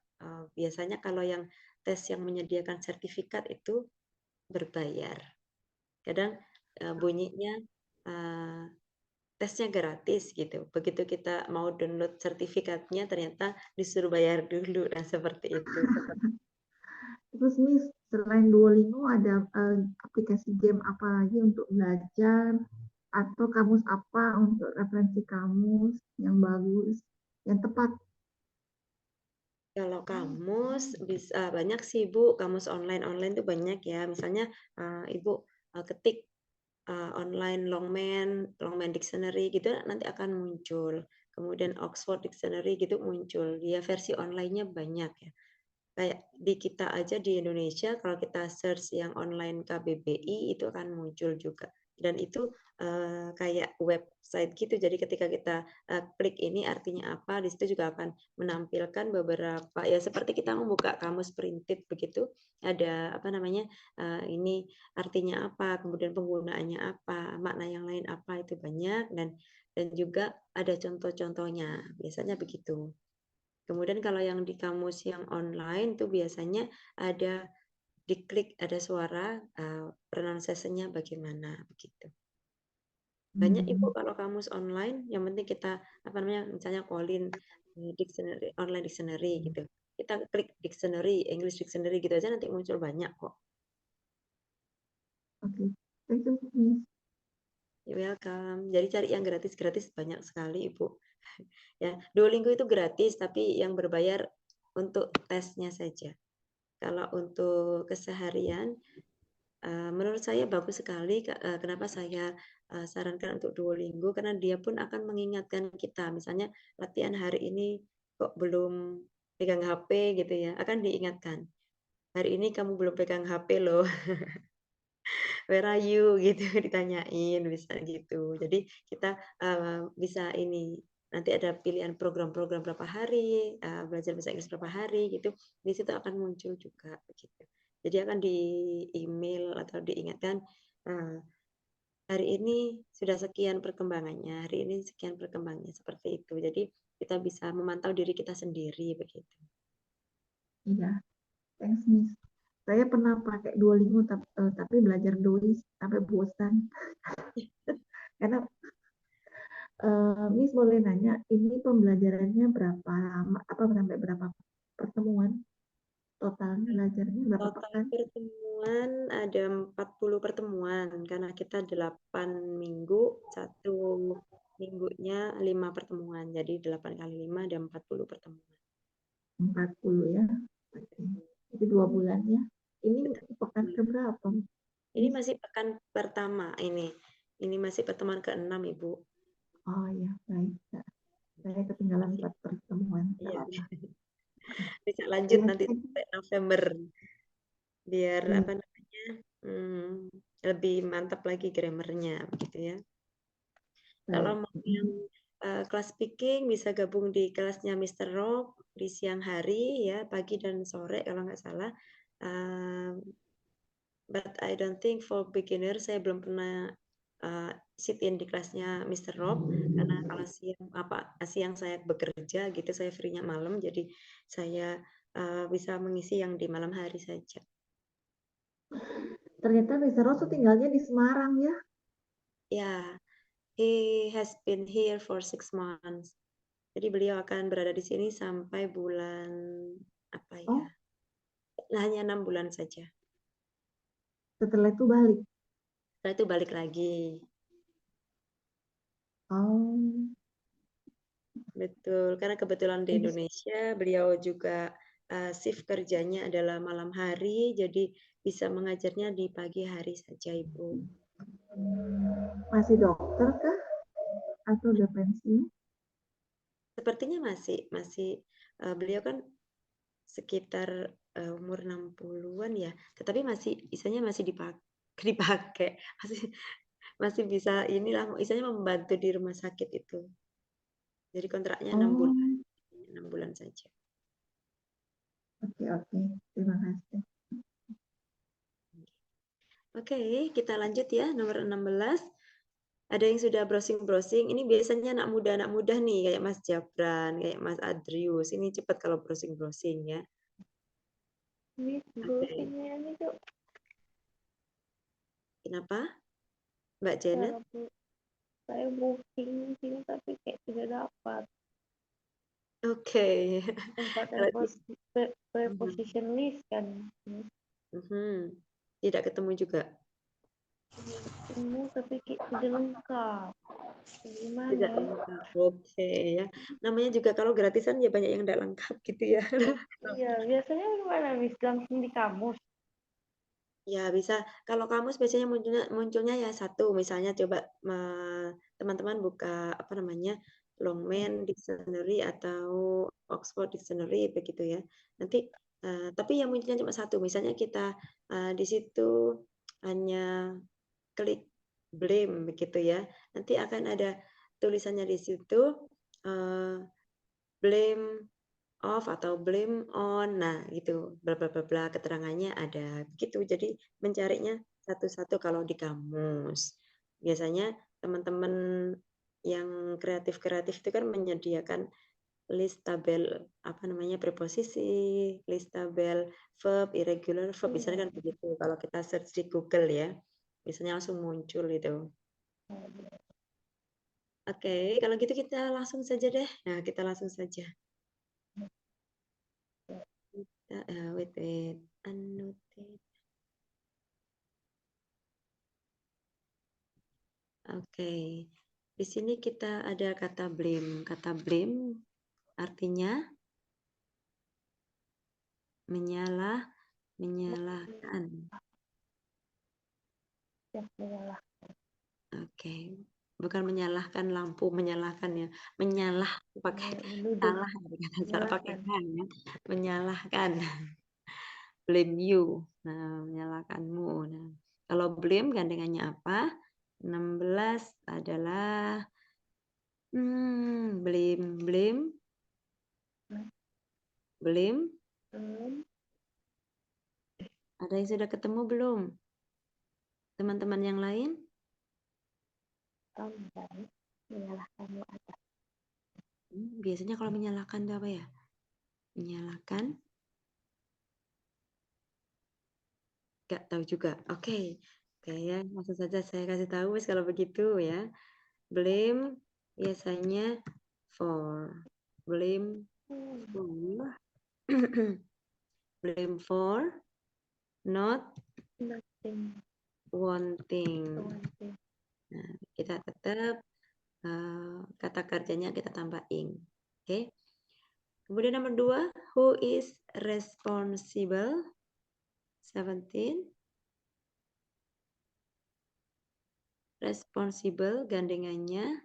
biasanya kalau yang tes yang menyediakan sertifikat itu berbayar. Kadang bunyinya tesnya gratis gitu. Begitu kita mau download sertifikatnya ternyata disuruh bayar dulu. Nah, seperti itu.
terus Miss, selain Duolingo ada aplikasi game apa lagi untuk belajar atau kamus apa untuk referensi kamus yang bagus, yang tepat?
Kalau kamus bisa banyak sih Bu, kamus online tuh banyak ya. Misalnya Ibu ketik online Longman Dictionary gitu nanti akan muncul. Kemudian Oxford Dictionary gitu muncul. Dia versi online-nya banyak ya. Kayak di kita aja di Indonesia kalau kita search yang online KBBI itu akan muncul juga. Dan itu kayak website gitu. Jadi ketika kita klik ini artinya apa, di situ juga akan menampilkan beberapa ya seperti kita membuka kamus printed begitu. Ada apa namanya? Ini artinya apa, kemudian penggunaannya apa, makna yang lain apa itu banyak dan juga ada contoh-contohnya. Biasanya begitu. Kemudian kalau yang di kamus yang online tuh biasanya ada diklik ada suara pronunciation-nya bagaimana begitu. Banyak Ibu kalau kamus online yang penting kita apa namanya misalnya Colin dictionary online dictionary gitu. Kita klik dictionary English dictionary gitu aja nanti muncul banyak kok.
Oke, thank you Miss.
You're welcome. Jadi cari yang gratis-gratis banyak sekali Ibu. Ya, Duolingo itu gratis tapi yang berbayar untuk tesnya saja. Kalau untuk keseharian, menurut saya bagus sekali. Kenapa saya sarankan untuk Duolingo? Karena dia pun akan mengingatkan kita. Misalnya latihan hari ini kok belum pegang HP gitu ya, akan diingatkan. Hari ini kamu belum pegang HP loh. Where are you? Gitu ditanyain bisa gitu. Jadi kita bisa ini nanti ada pilihan program-program berapa hari, belajar bahasa Inggris berapa hari gitu. Di situ akan muncul juga begitu. Jadi akan di email atau diingatkan, hari ini sudah sekian perkembangannya, hari ini sekian perkembangannya, seperti itu. Jadi kita bisa memantau diri kita sendiri begitu.
Iya, thanks Miss. Saya pernah pakai Duolingo tapi belajar doi sampai bosan. Karena Miss boleh nanya, ini pembelajarannya berapa lama? Apa sampai berapa pertemuan? Total belajarnya berapa
Total
pekan?
pertemuan ada 40 pertemuan karena kita 8 minggu, 1 minggunya 5 pertemuan. Jadi 8 kali 5 ada 40 pertemuan.
40 ya. Oke. Itu 2 bulan ya. Ini pekan keberapa?
Ini masih pekan pertama ini. Ini masih pertemuan ke-6, Ibu.
Oh ya, baik. Saya ketinggalan 4 pertemuan. Nggak
Iya.
apa-apa.
Bisa lanjut nanti
Oke.
sampai November. Biar
Iya.
apa namanya? Lebih mantap lagi grammarnya begitu ya. Kalau mau yang kelas speaking bisa gabung di kelasnya Mr. Rob di siang hari ya, pagi dan sore kalau nggak salah. But I don't think for beginner saya belum pernah sit in di kelasnya Mr. Rob karena kalau siang saya bekerja gitu, saya free-nya malam, jadi saya bisa mengisi yang di malam hari saja.
Ternyata Mr. Rosso tinggalnya di Semarang ya.
Ya, he has been here for 6 months. Jadi beliau akan berada di sini sampai bulan apa ya?
Oh.
Hanya 6 bulan saja.
Setelah itu balik.
Setelah itu balik lagi.
Oh.
Betul, karena kebetulan di Indonesia beliau juga shift kerjanya adalah malam hari, jadi bisa mengajarnya di pagi hari saja, Ibu.
Masih dokter kah? Atau udah pensiun?
Sepertinya masih beliau kan sekitar umur 60-an ya, tetapi isanya masih dipakai. Masih bisa inilah, isanya membantu di rumah sakit itu. Jadi kontraknya 6 bulan saja.
Oke. Terima kasih.
Oke, kita lanjut ya, nomor 16. Ada yang sudah browsing-browsing, ini biasanya anak muda nih, kayak Mas Jabran, kayak Mas Adrius, ini cepat kalau browsing-browsing ya.
Miss, browsingnya ini tuh
Kenapa? Mbak Janet?
saya booking sini tapi kayak tidak dapat
Oke.
tempat
Kalau
preposition list kan.
Tidak ketemu juga.
Ketemu tapi kayak tidak lengkap.
Tidak
Gimana?
lengkap. Oke ya. Namanya juga kalau gratisan ya banyak yang tidak lengkap gitu ya.
Iya, biasanya gimana Miss? Langsung di kamus.
Ya bisa. Kalau kamus biasanya munculnya ya satu, misalnya coba teman-teman buka apa namanya Longman Dictionary atau Oxford Dictionary begitu ya. Nanti tapi yang munculnya cuma satu, misalnya kita di situ hanya klik blame begitu ya. Nanti akan ada tulisannya di situ blame off atau blame on. Nah, gitu. Bla bla bla bla keterangannya ada gitu. Jadi mencarinya satu-satu kalau di kamus. Biasanya teman-teman yang kreatif-kreatif itu kan menyediakan list tabel apa namanya preposisi, list tabel verb, irregular verb, misalnya kan begitu. Kalau kita search di Google ya, biasanya langsung muncul itu. Oke, kalau gitu kita langsung saja deh. Nah, kita langsung saja. Wait, annotate. Oke, di sini kita ada kata blame. Kata blame artinya menyalahkan.
Ya, menyalah.
Oke, bukan menyalahkan lampu, menyalahkan ya, menyalah pakai salah, salah pakai kan ya, menyalahkan. Blame you, nah menyalahkanmu. Nah, kalau blame gandengannya apa? 16 adalah blame Ada yang sudah ketemu belum? Teman-teman yang lain?
Menyalahkan atas.
Biasanya kalau menyalahkan itu apa ya? Menyalahkan? Gak tahu juga. Oke. Oke ya, langsung saja saya kasih tahu wis kalau begitu ya. Blame biasanya for. Blame for. Blame for not
Nothing.
wanting.
Wanting.
Nah, kita tetap kata kerjanya kita tambah ing. Oke. Kemudian nomor 2, who is responsible? 17. Responsible gandengannya.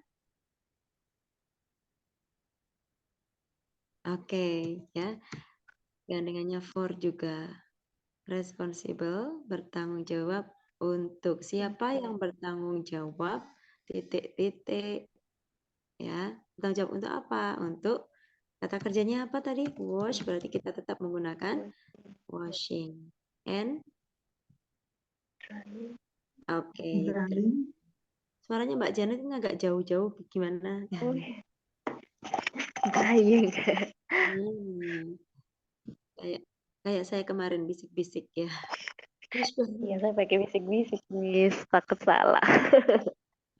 Oke, ya. Gandengannya for juga. Responsible bertanggung jawab untuk. Siapa yang bertanggung jawab? Titik-titik. Ya, bertanggung jawab untuk apa? Untuk kata kerjanya apa tadi? Wash, berarti kita tetap menggunakan washing. And oke.
Drying.
Suaranya Mbak Janet ini agak jauh-jauh gimana?
Drying.
Kayak saya kemarin bisik-bisik ya.
Iya, saya pakai bisik-bisik, Miss. Takut salah.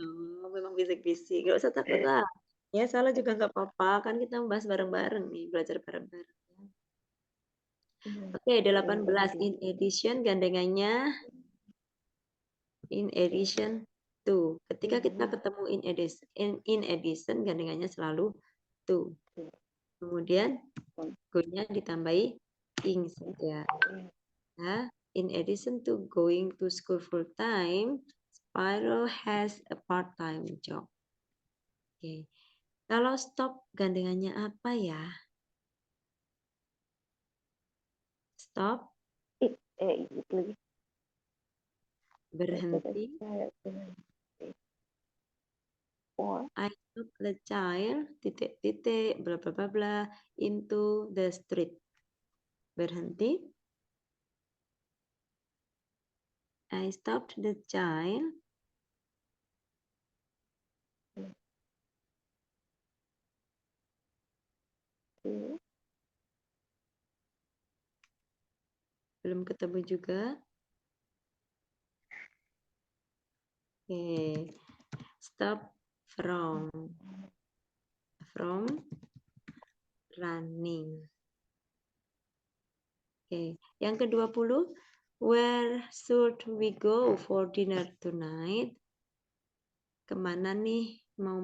Oh, memang bisik-bisik. Nggak usah takut lah. Ya, salah juga nggak apa-apa. Kan kita membahas bareng-bareng nih, belajar bareng-bareng. Oke, 18. In addition, gandengannya in addition to. Ketika kita ketemu in addition, gandengannya selalu to. Kemudian go-nya ditambahi ing saja. Ya, in addition to going to school full time, Spyro has a part-time job. Oke. Kalau stop gandengannya apa ya? Stop,
Itu
berhenti. I took the child, titik-titik, bla bla bla bla, into the street. Berhenti. I stopped the child. Belum ketemu juga. Oke. Stop from running. Oke, yang ke-20, where should we go for dinner tonight? Kemana nih? Mau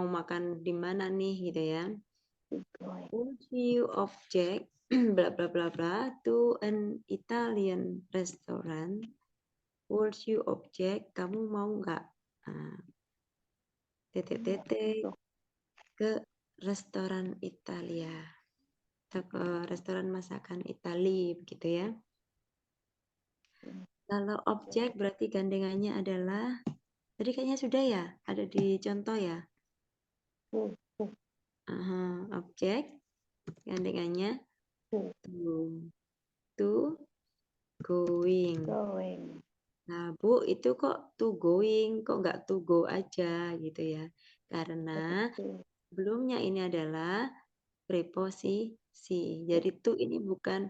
makan di mana nih gitu ya? Would you object bla bla bla bla to an Italian restaurant? Would you object? Kamu mau nggak? Titik-titik ke restoran Italia atau ke restoran masakan Itali begitu ya. Kalau objek berarti gandengannya adalah, tadi kayaknya sudah ya, ada di contoh ya. Objek gandengannya to going. Nah, Bu, itu kok to going, kok nggak to go aja gitu ya. Karena sebelumnya ini adalah preposisi. Jadi to ini bukan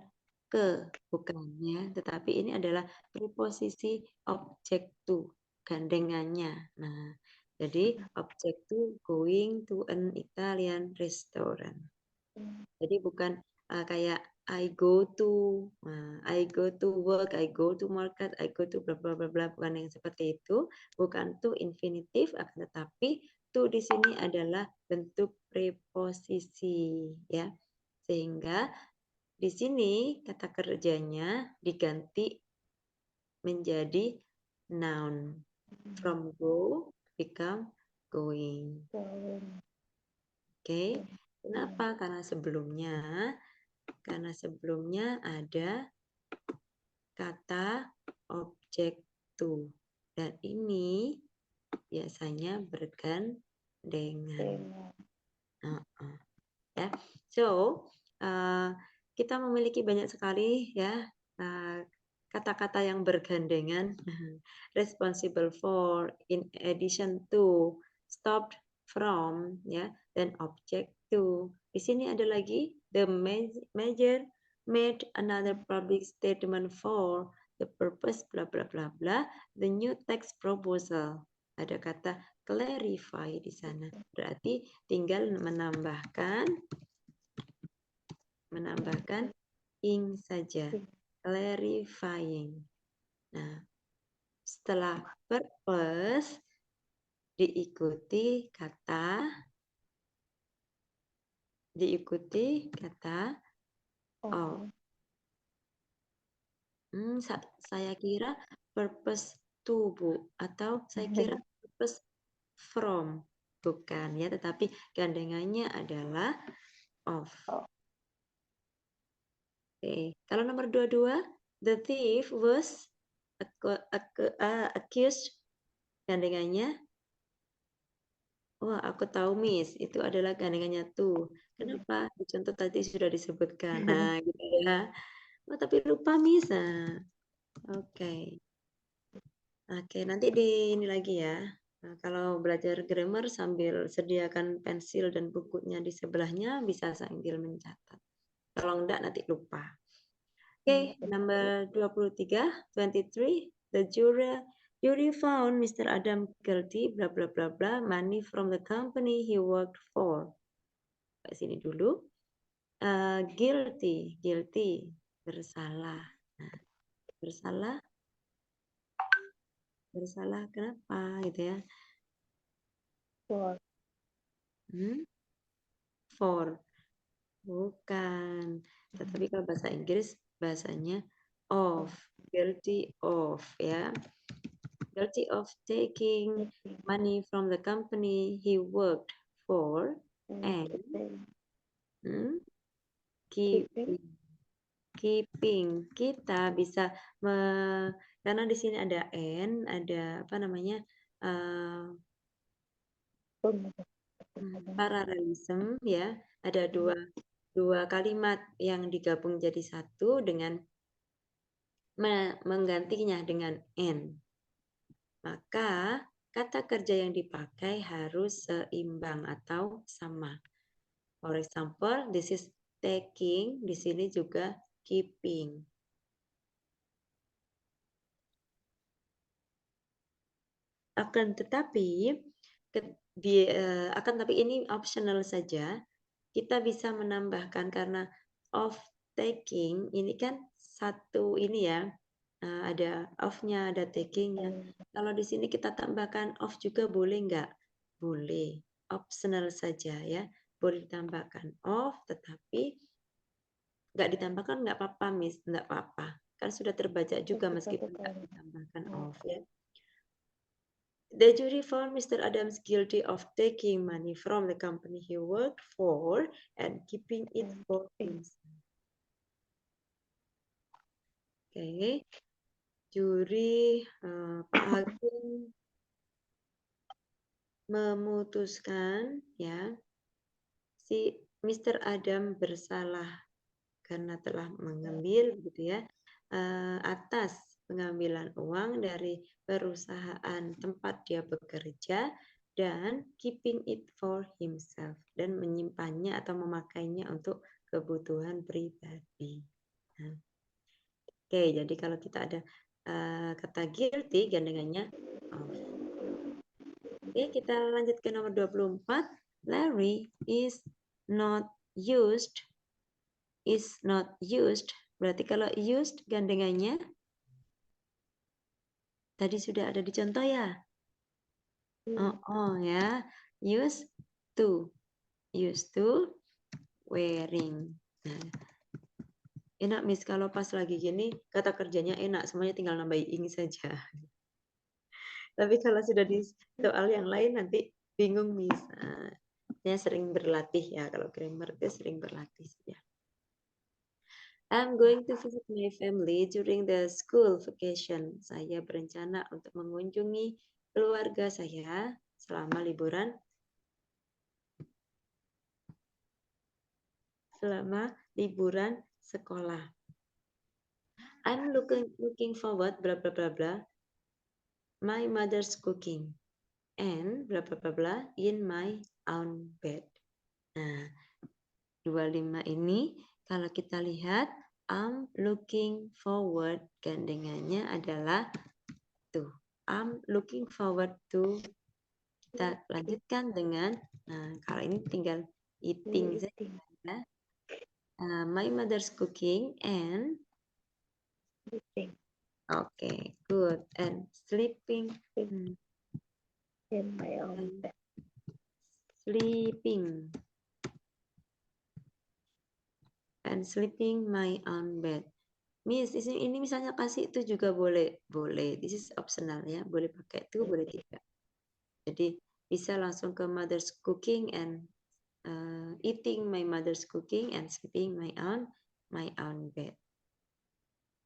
ke, bukan ya, tetapi ini adalah preposisi objek to, gandengannya. Nah, jadi objek to going to an Italian restaurant. Jadi bukan kayak I go to work, I go to market, I go to bla bla bla bla, bukan yang seperti itu, bukan to infinitif, akan tetapi to di sini adalah bentuk preposisi ya. Sehingga di sini kata kerjanya diganti menjadi noun. From go become going. Oke. Kenapa? Karena sebelumnya ada kata objek to. Dan ini biasanya bergandengan. Ya. So, kita memiliki banyak sekali ya kata-kata yang bergandengan. Responsible for, in addition to, stopped from, ya, dan object to. Di sini ada lagi the major made another public statement for the purpose bla bla bla bla the new text proposal. Ada kata clarify di sana. Berarti tinggal menambahkan ing saja. Clarifying. Nah, setelah purpose diikuti kata of. Saya kira purpose to, Bu, atau saya kira purpose from, bukan ya, tetapi gandengannya adalah of. Oke, kalau nomor 22, the thief was accused, gandengannya, wah aku tahu Miss, itu adalah gandengannya to. Kenapa? Di contoh tadi sudah disebutkan. Nah, gitu ya. Oh, tapi lupa Miss. Nah, oke. Oke, nanti di ini lagi ya. Nah, kalau belajar grammar sambil sediakan pensil dan bukunya di sebelahnya bisa sambil mencatat. Kalau enggak nanti lupa. Oke, number 23, the jury found Mr. Adam guilty bla bla bla bla money from the company he worked for. Ke sini dulu. Guilty, bersalah. Nah, bersalah kenapa gitu ya? For, bukan. Tetapi kalau bahasa Inggris bahasanya of, guilty of, ya. Guilty of taking money from the company he worked for and keeping. Kita bisa karena di sini ada and, ada apa namanya, paralelism, ya, ada dua kalimat yang digabung jadi satu dengan menggantinya dengan and. Maka kata kerja yang dipakai harus seimbang atau sama. For example, this is taking, di sini juga keeping. Akan tetapi ini optional saja. Kita bisa menambahkan karena of taking ini kan satu ini ya, ada of-nya, ada taking-nya. Kalau di sini kita tambahkan of juga boleh nggak? Boleh, optional saja ya. Boleh ditambahkan of, tetapi nggak ditambahkan nggak apa-apa, Miss, nggak apa-apa. Kan sudah terbaca juga meskipun nggak ditambahkan of ya. The jury found Mr. Adams guilty of taking money from the company he worked for and keeping it for himself. Oke, juri Pak Hakim memutuskan ya si Mr. Adam bersalah karena telah mengambil gitu ya atas pengambilan uang dari perusahaan tempat dia bekerja dan keeping it for himself dan menyimpannya atau memakainya untuk kebutuhan pribadi. Nah, oke, jadi kalau kita ada kata guilty gandengannya of. Oke, kita lanjut ke nomor 24. Larry is not used. Berarti kalau used gandengannya tadi sudah ada di contoh ya. Ya. Used to wearing. Nah, enak Miss kalau pas lagi gini kata kerjanya enak, semuanya tinggal nambah ing saja. Tapi kalau sudah di soal yang lain nanti bingung Miss. Saya sering berlatih ya, kalau grammar itu sering berlatih ya. I'm going to visit my family during the school vacation. Saya berencana untuk mengunjungi keluarga saya selama liburan sekolah. I'm looking forward blah blah blah blah my mother's cooking and blah blah blah blah in my own bed. Nah, 25 ini kalau kita lihat I'm looking forward gandengannya adalah tuh. I'm looking forward to. Kita lanjutkan dengan kalau ini tinggal eating saja. My mother's cooking and okay, good. And sleeping.
In my own bed.
Sleeping. And sleeping my own bed. Miss, ini misalnya kasih itu juga boleh. Boleh. This is optional ya. Boleh pakai itu, boleh tidak. Jadi bisa langsung ke mother's cooking and eating my mother's cooking and sleeping my own bed.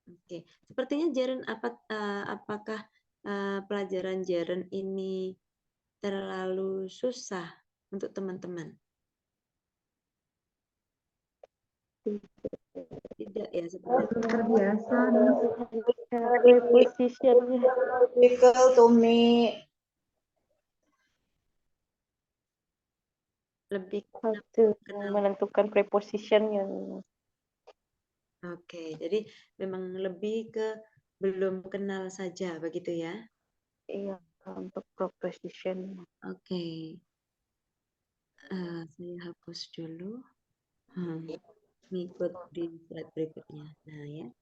Oke, sepertinya Jaren apakah pelajaran Jaren ini terlalu susah untuk teman-teman? Tidak ya, seperti
Terbiasa nih.
Prepositionnya.
Difficult to me.
lebih
Satu
kenal.
menentukan preposition yang
Oke, jadi memang lebih ke belum kenal saja begitu ya.
iya untuk preposition.
Oke. Saya hapus dulu. Ngikut di slide berikutnya. Nah ya.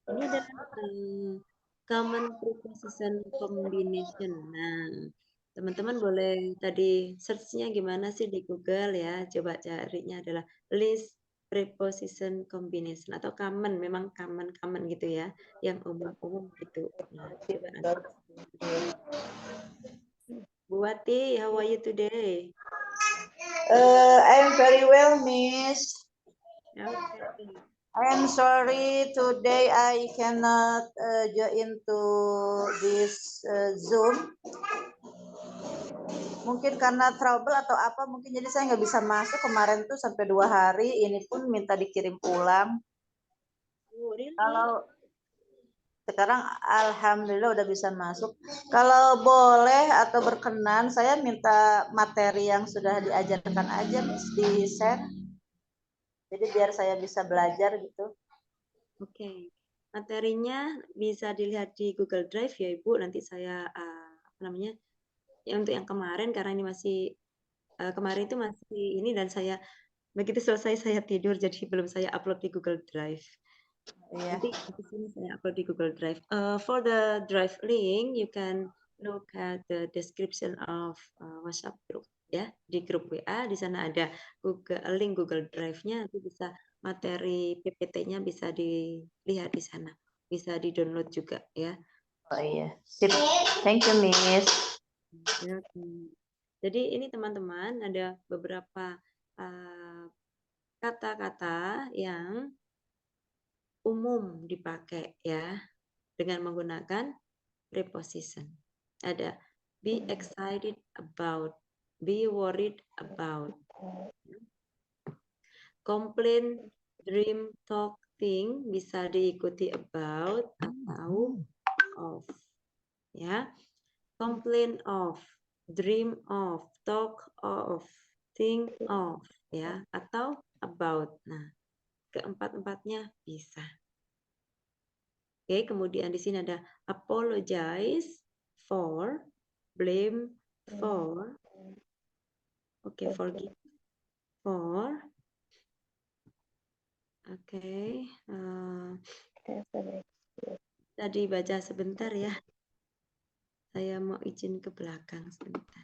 Ini adalah common preposition combination. Nah, teman-teman boleh tadi search-nya gimana sih di Google ya. Coba carinya adalah list preposition combination atau common, memang common gitu ya, yang umum-umum gitu. Nah, coba nanti. Bu Wati, how are you today?
I'm very well, Miss.
Okay.
I'm sorry today I cannot join to this Zoom. Mungkin karena trouble atau apa, mungkin jadi saya nggak bisa masuk kemarin tuh sampai 2 hari. Ini pun minta dikirim pulang.
Oh, really?
Kalau sekarang alhamdulillah udah bisa masuk. Kalau boleh atau berkenan, saya minta materi yang sudah diajarkan aja, Miss, di share. Jadi biar saya bisa belajar gitu.
Oke, materinya bisa dilihat di Google Drive ya Ibu. Nanti saya apa namanya? Ya untuk yang kemarin karena ini masih kemarin itu masih ini dan saya begitu selesai saya tidur jadi belum saya upload di Google Drive.
Iya.
Nanti di sini saya upload di Google Drive. For the drive link, you can look at the description of WhatsApp group ya. Di grup WA di sana ada link Google Drive-nya, nanti bisa materi PPT-nya bisa dilihat di sana. Bisa di-download juga ya.
Oh iya. Sip. Thank you, Miss.
Jadi ini teman-teman ada beberapa kata-kata yang umum dipakai ya dengan menggunakan preposition. Ada be excited about, be worried about, complain, dream, talk, think bisa diikuti about atau of. Ya, complain of, dream of, talk of, think of, ya, atau about. Nah, keempat-empatnya bisa. Oke, kemudian di sini ada apologize for, blame for, oke, forgive for, oke, tadi baca sebentar ya. Saya mau izin ke belakang sebentar.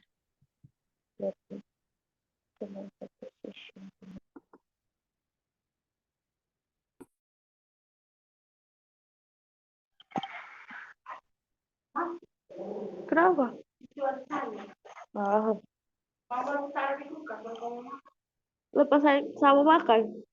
Kenapa? Lepas saya sama makan.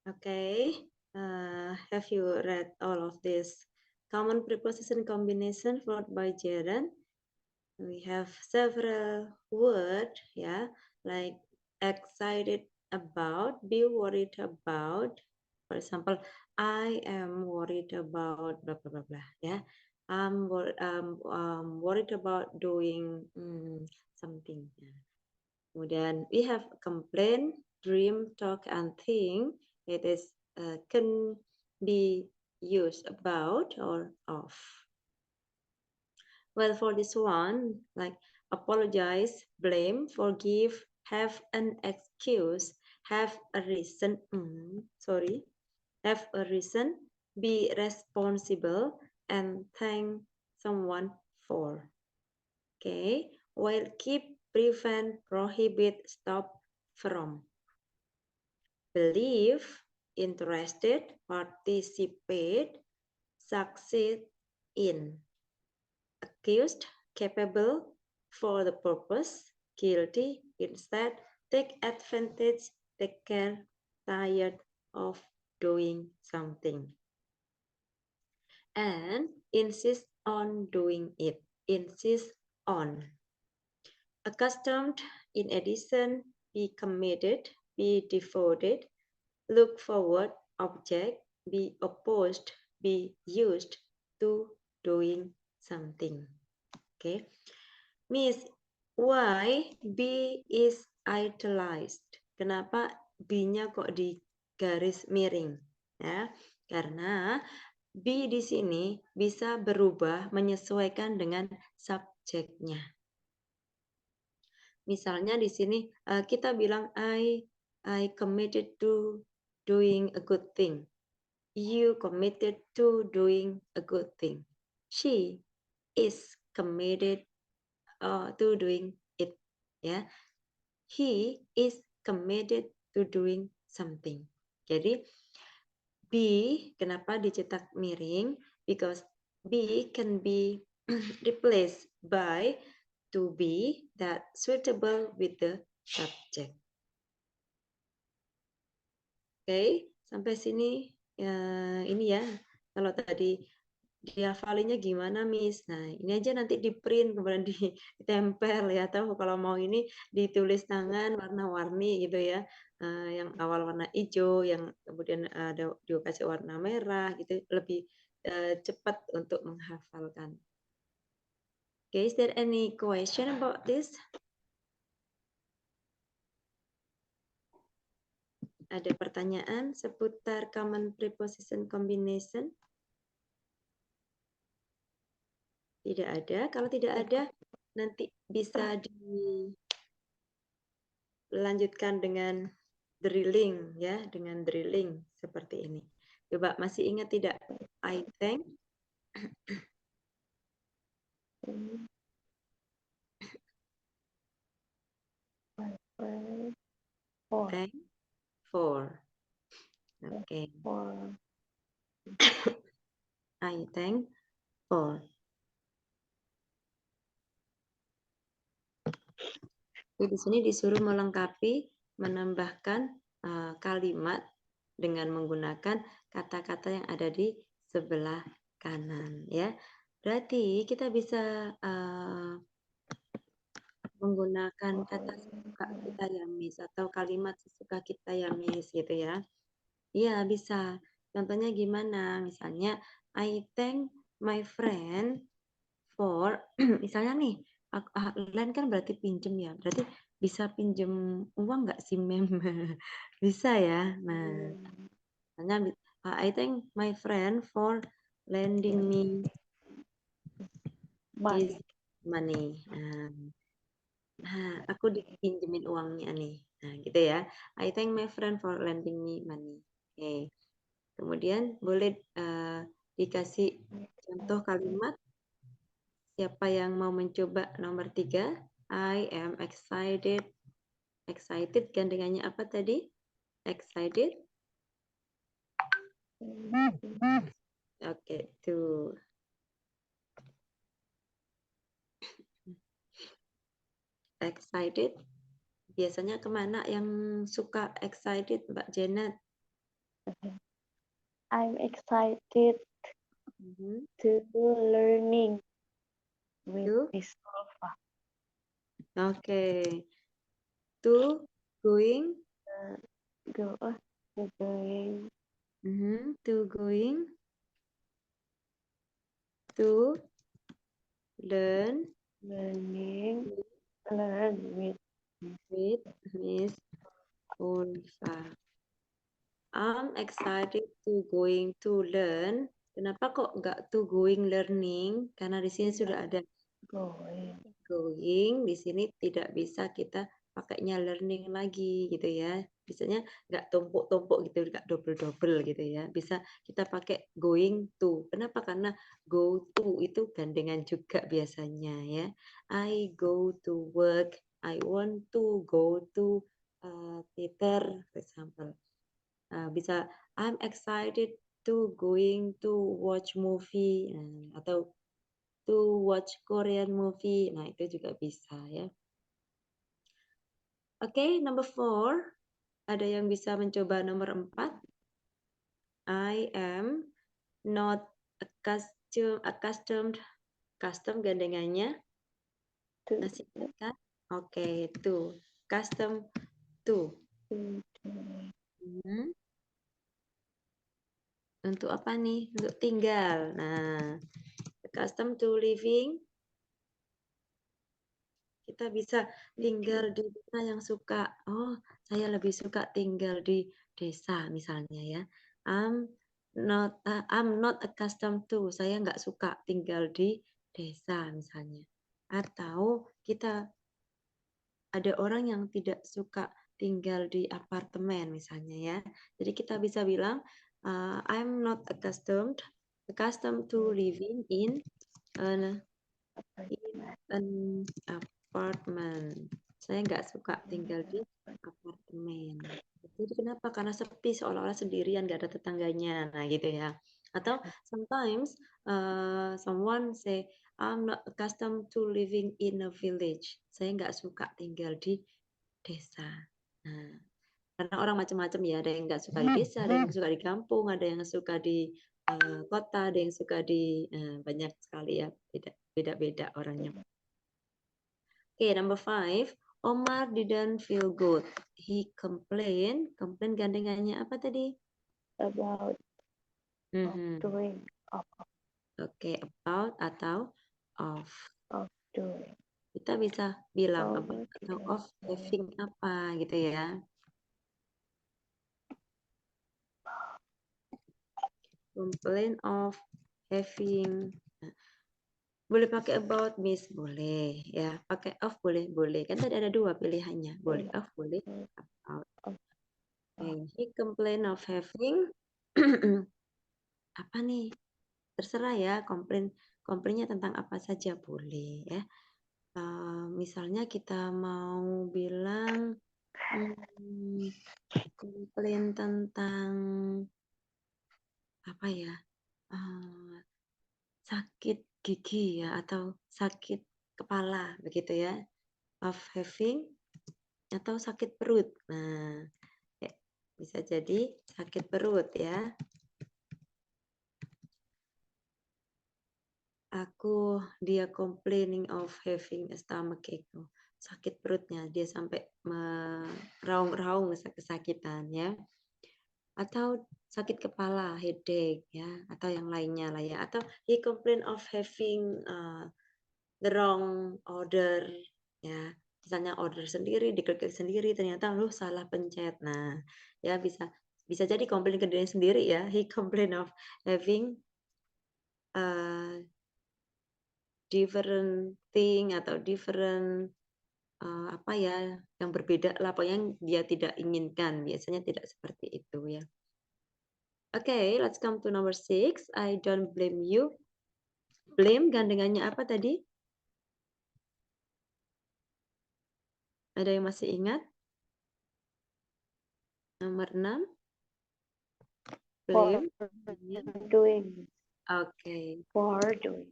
Okay. Have you read all of this common preposition combination followed by gerund? We have several words, yeah, like excited about, be worried about. For example, I am worried about blah blah blah blah. Yeah, I'm worried about doing something. Yeah. Kemudian we have complain, dream, talk, and think. It is can be used about or of. Well, for this one, like apologize, blame, forgive, have an excuse, have a reason, have a reason, be responsible, and thank someone for. Okay, while keep, prevent, prohibit, stop, from. Believe, interested, participate, succeed in. Accused, capable, for the purpose, guilty, instead, take advantage, take care, tired of doing something. And insist on doing it. Insist on. Accustomed, in addition, be committed, be devoted, look forward, object, be opposed, be used to doing something. Okay. Miss, why B is idolized? Kenapa B-nya kok di garis miring? Ya, karena B di sini bisa berubah menyesuaikan dengan subjeknya. Misalnya di sini kita bilang I committed to doing a good thing. You committed to doing a good thing. She is committed to doing it. Ya, he is committed to doing something. Jadi B kenapa dicetak miring? Because B can be replaced by to be that suitable with the subject. Oke, sampai sini ini ya. Kalau tadi dihafalinya gimana, Miss? Nah, ini aja nanti di print kemudian ditempel ya, atau kalau mau ini ditulis tangan warna-warni gitu ya. Yang awal warna hijau, yang kemudian ada dikasih warna merah gitu, lebih cepat untuk menghafalkan. Okay, is there any question about this? Ada pertanyaan seputar common preposition combination? Tidak ada. Kalau tidak ada, nanti bisa dilanjutkan dengan drilling ya, dengan drilling seperti ini. Coba masih ingat tidak? I thank. Thank for. Oke. I thank for. Di sini disuruh melengkapi, menambahkan kalimat dengan menggunakan kata-kata yang ada di sebelah kanan ya. Berarti kita bisa menggunakan kata sesuka kita ya, Miss, atau kalimat sesuka kita ya, Miss, gitu ya. Iya, bisa. Contohnya gimana? Misalnya, I thank my friend for, misalnya nih, lain kan berarti pinjem ya. Berarti bisa pinjem uang nggak sih, Mem? Bisa ya. Nah, misalnya, I thank my friend for lending me his money. Nah, aku dipinjemin uangnya nih. Nah, gitu ya. I thank my friend for lending me money. Oke. Kemudian boleh dikasih contoh kalimat. Siapa yang mau mencoba nomor 3? I am excited. Excited gandengannya apa tadi? Excited. Oke, tuh. Excited. Biasanya kemana yang suka excited, Mbak Janet?
I'm excited
Mhm.
to learning with
To,
Miss Nova.
okay. To, going,
Going
to going, to learn
learn with
with Miss Ulfa. I'm excited to going to learn. Kenapa kok nggak to going learning? Karena di sini sudah ada
going.
going, di sini tidak bisa kita pakainya learning lagi gitu ya. Biasanya nggak tumpuk-tumpuk gitu, nggak double-double gitu ya. Bisa kita pakai going to. Kenapa? Karena go to itu gandengan juga biasanya ya. I go to work. I want to go to theater, for example. Bisa I'm excited to going to watch movie atau to watch Korean movie. Nah, itu juga bisa ya. Oke, number 4. Ada yang bisa mencoba nomor 4? I am not accustomed. Custom gandengannya
To,
masih ingat? Oke, to. Custom to. Hmm. Untuk apa nih? Untuk tinggal. Nah, custom to living. Kita bisa tinggal di mana yang suka. Oh, saya lebih suka tinggal di desa misalnya ya. I'm not accustomed to. Saya nggak suka tinggal di desa misalnya. Atau kita ada orang yang tidak suka tinggal di apartemen misalnya ya. Jadi kita bisa bilang I'm not accustomed to living in an apartment. Saya nggak suka tinggal di apartemen. Jadi kenapa? Karena sepi, seolah-olah sendirian, nggak ada tetangganya. Nah gitu ya. Atau sometimes someone say, I'm not accustomed to living in a village. Saya nggak suka tinggal di desa. Nah, karena orang macam-macam ya. Ada yang nggak suka di desa, ada yang suka di kampung, ada yang suka di kota, ada yang suka di banyak sekali ya. Beda-beda orangnya. Okay, number 5. Omar didn't feel good. He complained. Complain gandengannya apa tadi?
about doing
Oke, about atau of.
doing.
Kita bisa bilang
Of
about atau of having apa gitu ya. Complain of having. Boleh pakai about, Miss? Boleh ya. Pakai of boleh. Kan tadi ada 2 pilihannya. Boleh of, boleh about. Okay. He complained of having apa nih? Terserah ya, komplainnya tentang apa saja boleh ya. Misalnya kita mau bilang komplain tentang apa ya? Sakit gigi ya atau sakit kepala begitu ya. Of having atau sakit perut. Nah, ya, bisa jadi sakit perut ya. Dia complaining of having a stomachache. Sakit perutnya, dia sampai meraung-raung kesakitan ya. Atau sakit kepala, headache ya, atau yang lainnya lah ya. Atau he complain of having the wrong order ya. Misalnya order sendiri, diklik sendiri, ternyata lu salah pencet. Nah, ya bisa jadi komplain ke diri sendiri ya. He complain of having different thing atau different apa ya yang berbeda lah pokoknya dia tidak inginkan, biasanya tidak seperti itu ya. Okay, let's come to number 6. I don't blame you. Blame gandengannya apa tadi? Ada yang masih ingat? Nomor 6. Blame.
Doing.
Oke.
For doing.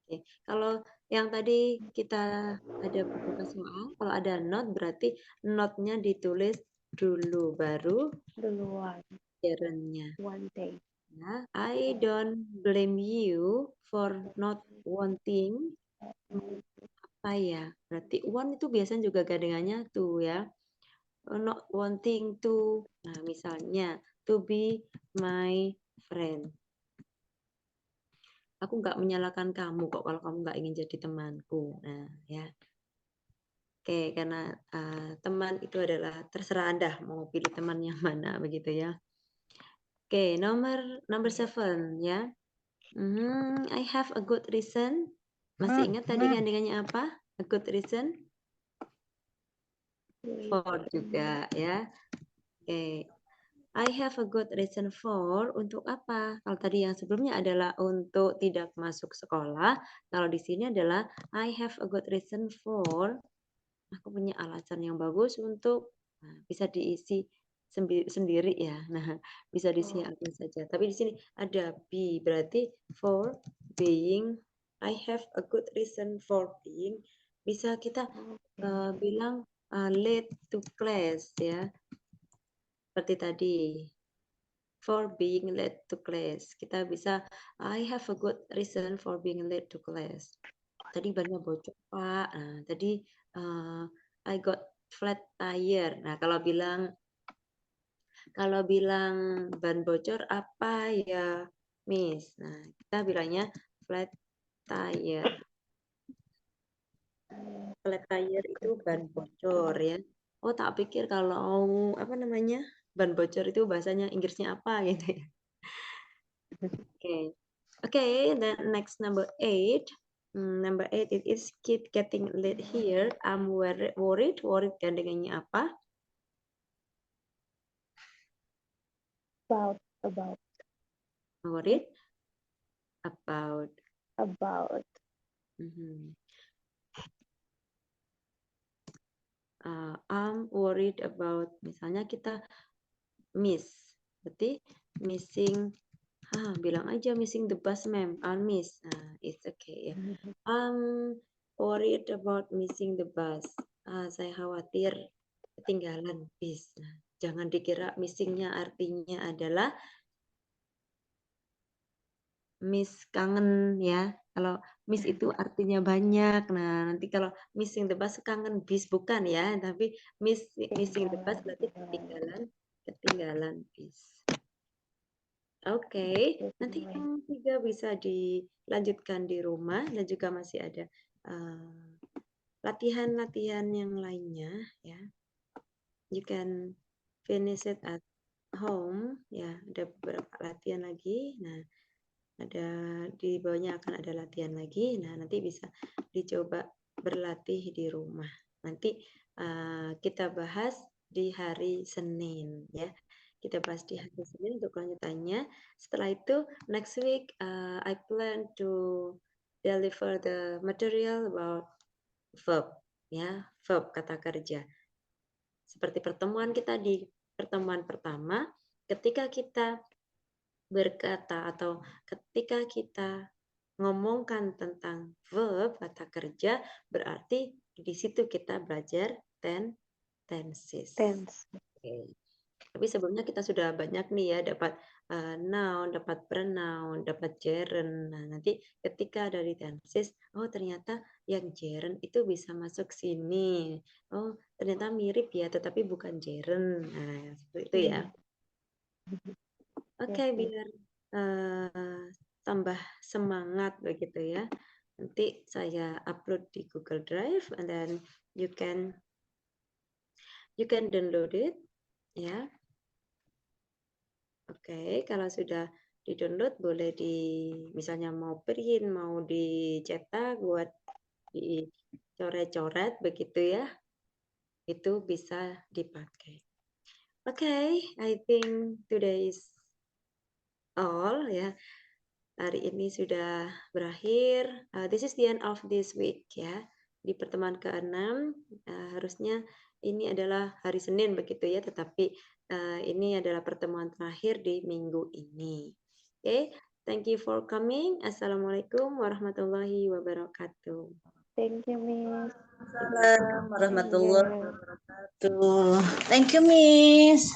Oke. Kalau yang tadi kita ada beberapa soal, kalau ada not berarti not-nya ditulis dulu baru
Duluan.
gerundnya.
One day.
Ya, I don't blame you for not wanting. Apa ya? Berarti want itu biasanya juga gandengannya to ya. Not wanting to. Nah, misalnya to be my friend. Aku nggak menyalahkan kamu kok kalau kamu nggak ingin jadi temanku. Nah, ya. Oke, karena teman itu adalah terserah Anda mau pilih teman yang mana begitu ya. Oke, number 7 ya. I have a good reason. Masih ingat tadi gandengannya apa? A good reason for juga ya. Oke. I have a good reason for untuk apa? Kalau tadi yang sebelumnya adalah untuk tidak masuk sekolah, kalau di sini adalah I have a good reason for aku punya alasan yang bagus untuk bisa diisi sendiri ya. Nah, bisa diisi apa saja. Tapi di sini ada be, berarti for being. I have a good reason for being. Bisa kita bilang late to class ya. Seperti tadi. For being late to class. Kita bisa I have a good reason for being late to class. Tadi bannya bocor, Pak. Nah, tadi I got flat tire. Nah, kalau bilang ban bocor apa ya, Miss? Nah, kita bilangnya flat tire. Flat tire itu ban bocor ya. Oh, tak pikir kalau apa namanya? Ban bocor itu bahasanya Inggrisnya apa gitu ya. Okay, then next number 8. Number 8 it is keep getting late here. I'm worried. Worried gandengannya apa?
About.
Worried about. I'm worried about. Misalnya kita miss. Berarti missing. Bilang aja missing the bus, ma'am. I'll miss. It's okay ya. I'm worried about missing the bus. Saya khawatir ketinggalan bis. Nah, jangan dikira missingnya artinya adalah miss kangen ya. Kalau miss itu artinya banyak. Nah, nanti kalau missing the bus kangen bis bukan ya, tapi missing the bus berarti ketinggalan bis. Oke, nanti yang 3 bisa dilanjutkan di rumah dan juga masih ada latihan-latihan yang lainnya ya. You can finish it at home ya. Ada beberapa latihan lagi. Nah, ada di bawahnya akan ada latihan lagi. Nah, nanti bisa dicoba berlatih di rumah. Nanti kita bahas di hari Senin ya. Kita bahas di hari Senin untuk lanjutannya. Setelah itu next week I plan to deliver the material about verb ya, verb kata kerja. Seperti pertemuan kita di pertemuan pertama, ketika kita berkata atau ketika kita ngomongkan tentang verb kata kerja, berarti di situ kita belajar tenses. Okay. Tapi sebelumnya kita sudah banyak nih ya, dapat noun, dapat pronoun, dapat gerund. Nah, nanti ketika dari tenses, oh ternyata yang gerund itu bisa masuk sini. Oh, ternyata mirip ya, tetapi bukan gerund. Nah, seperti itu ya. Oke, biar tambah semangat begitu ya. Nanti saya upload di Google Drive and then you can download it ya. Oke, kalau sudah di-download boleh misalnya mau print, mau dicetak buat dicoret-coret begitu ya. Itu bisa dipakai. Oke, I think today is all ya. Hari ini sudah berakhir. This is the end of this week ya. Di pertemuan ke-6 harusnya ini adalah hari Senin begitu ya, tetapi ini adalah pertemuan terakhir di minggu ini. Oke, thank you for coming. Assalamualaikum warahmatullahi wabarakatuh.
Thank you, Miss.
Assalamualaikum warahmatullahi wabarakatuh. Thank you, Miss.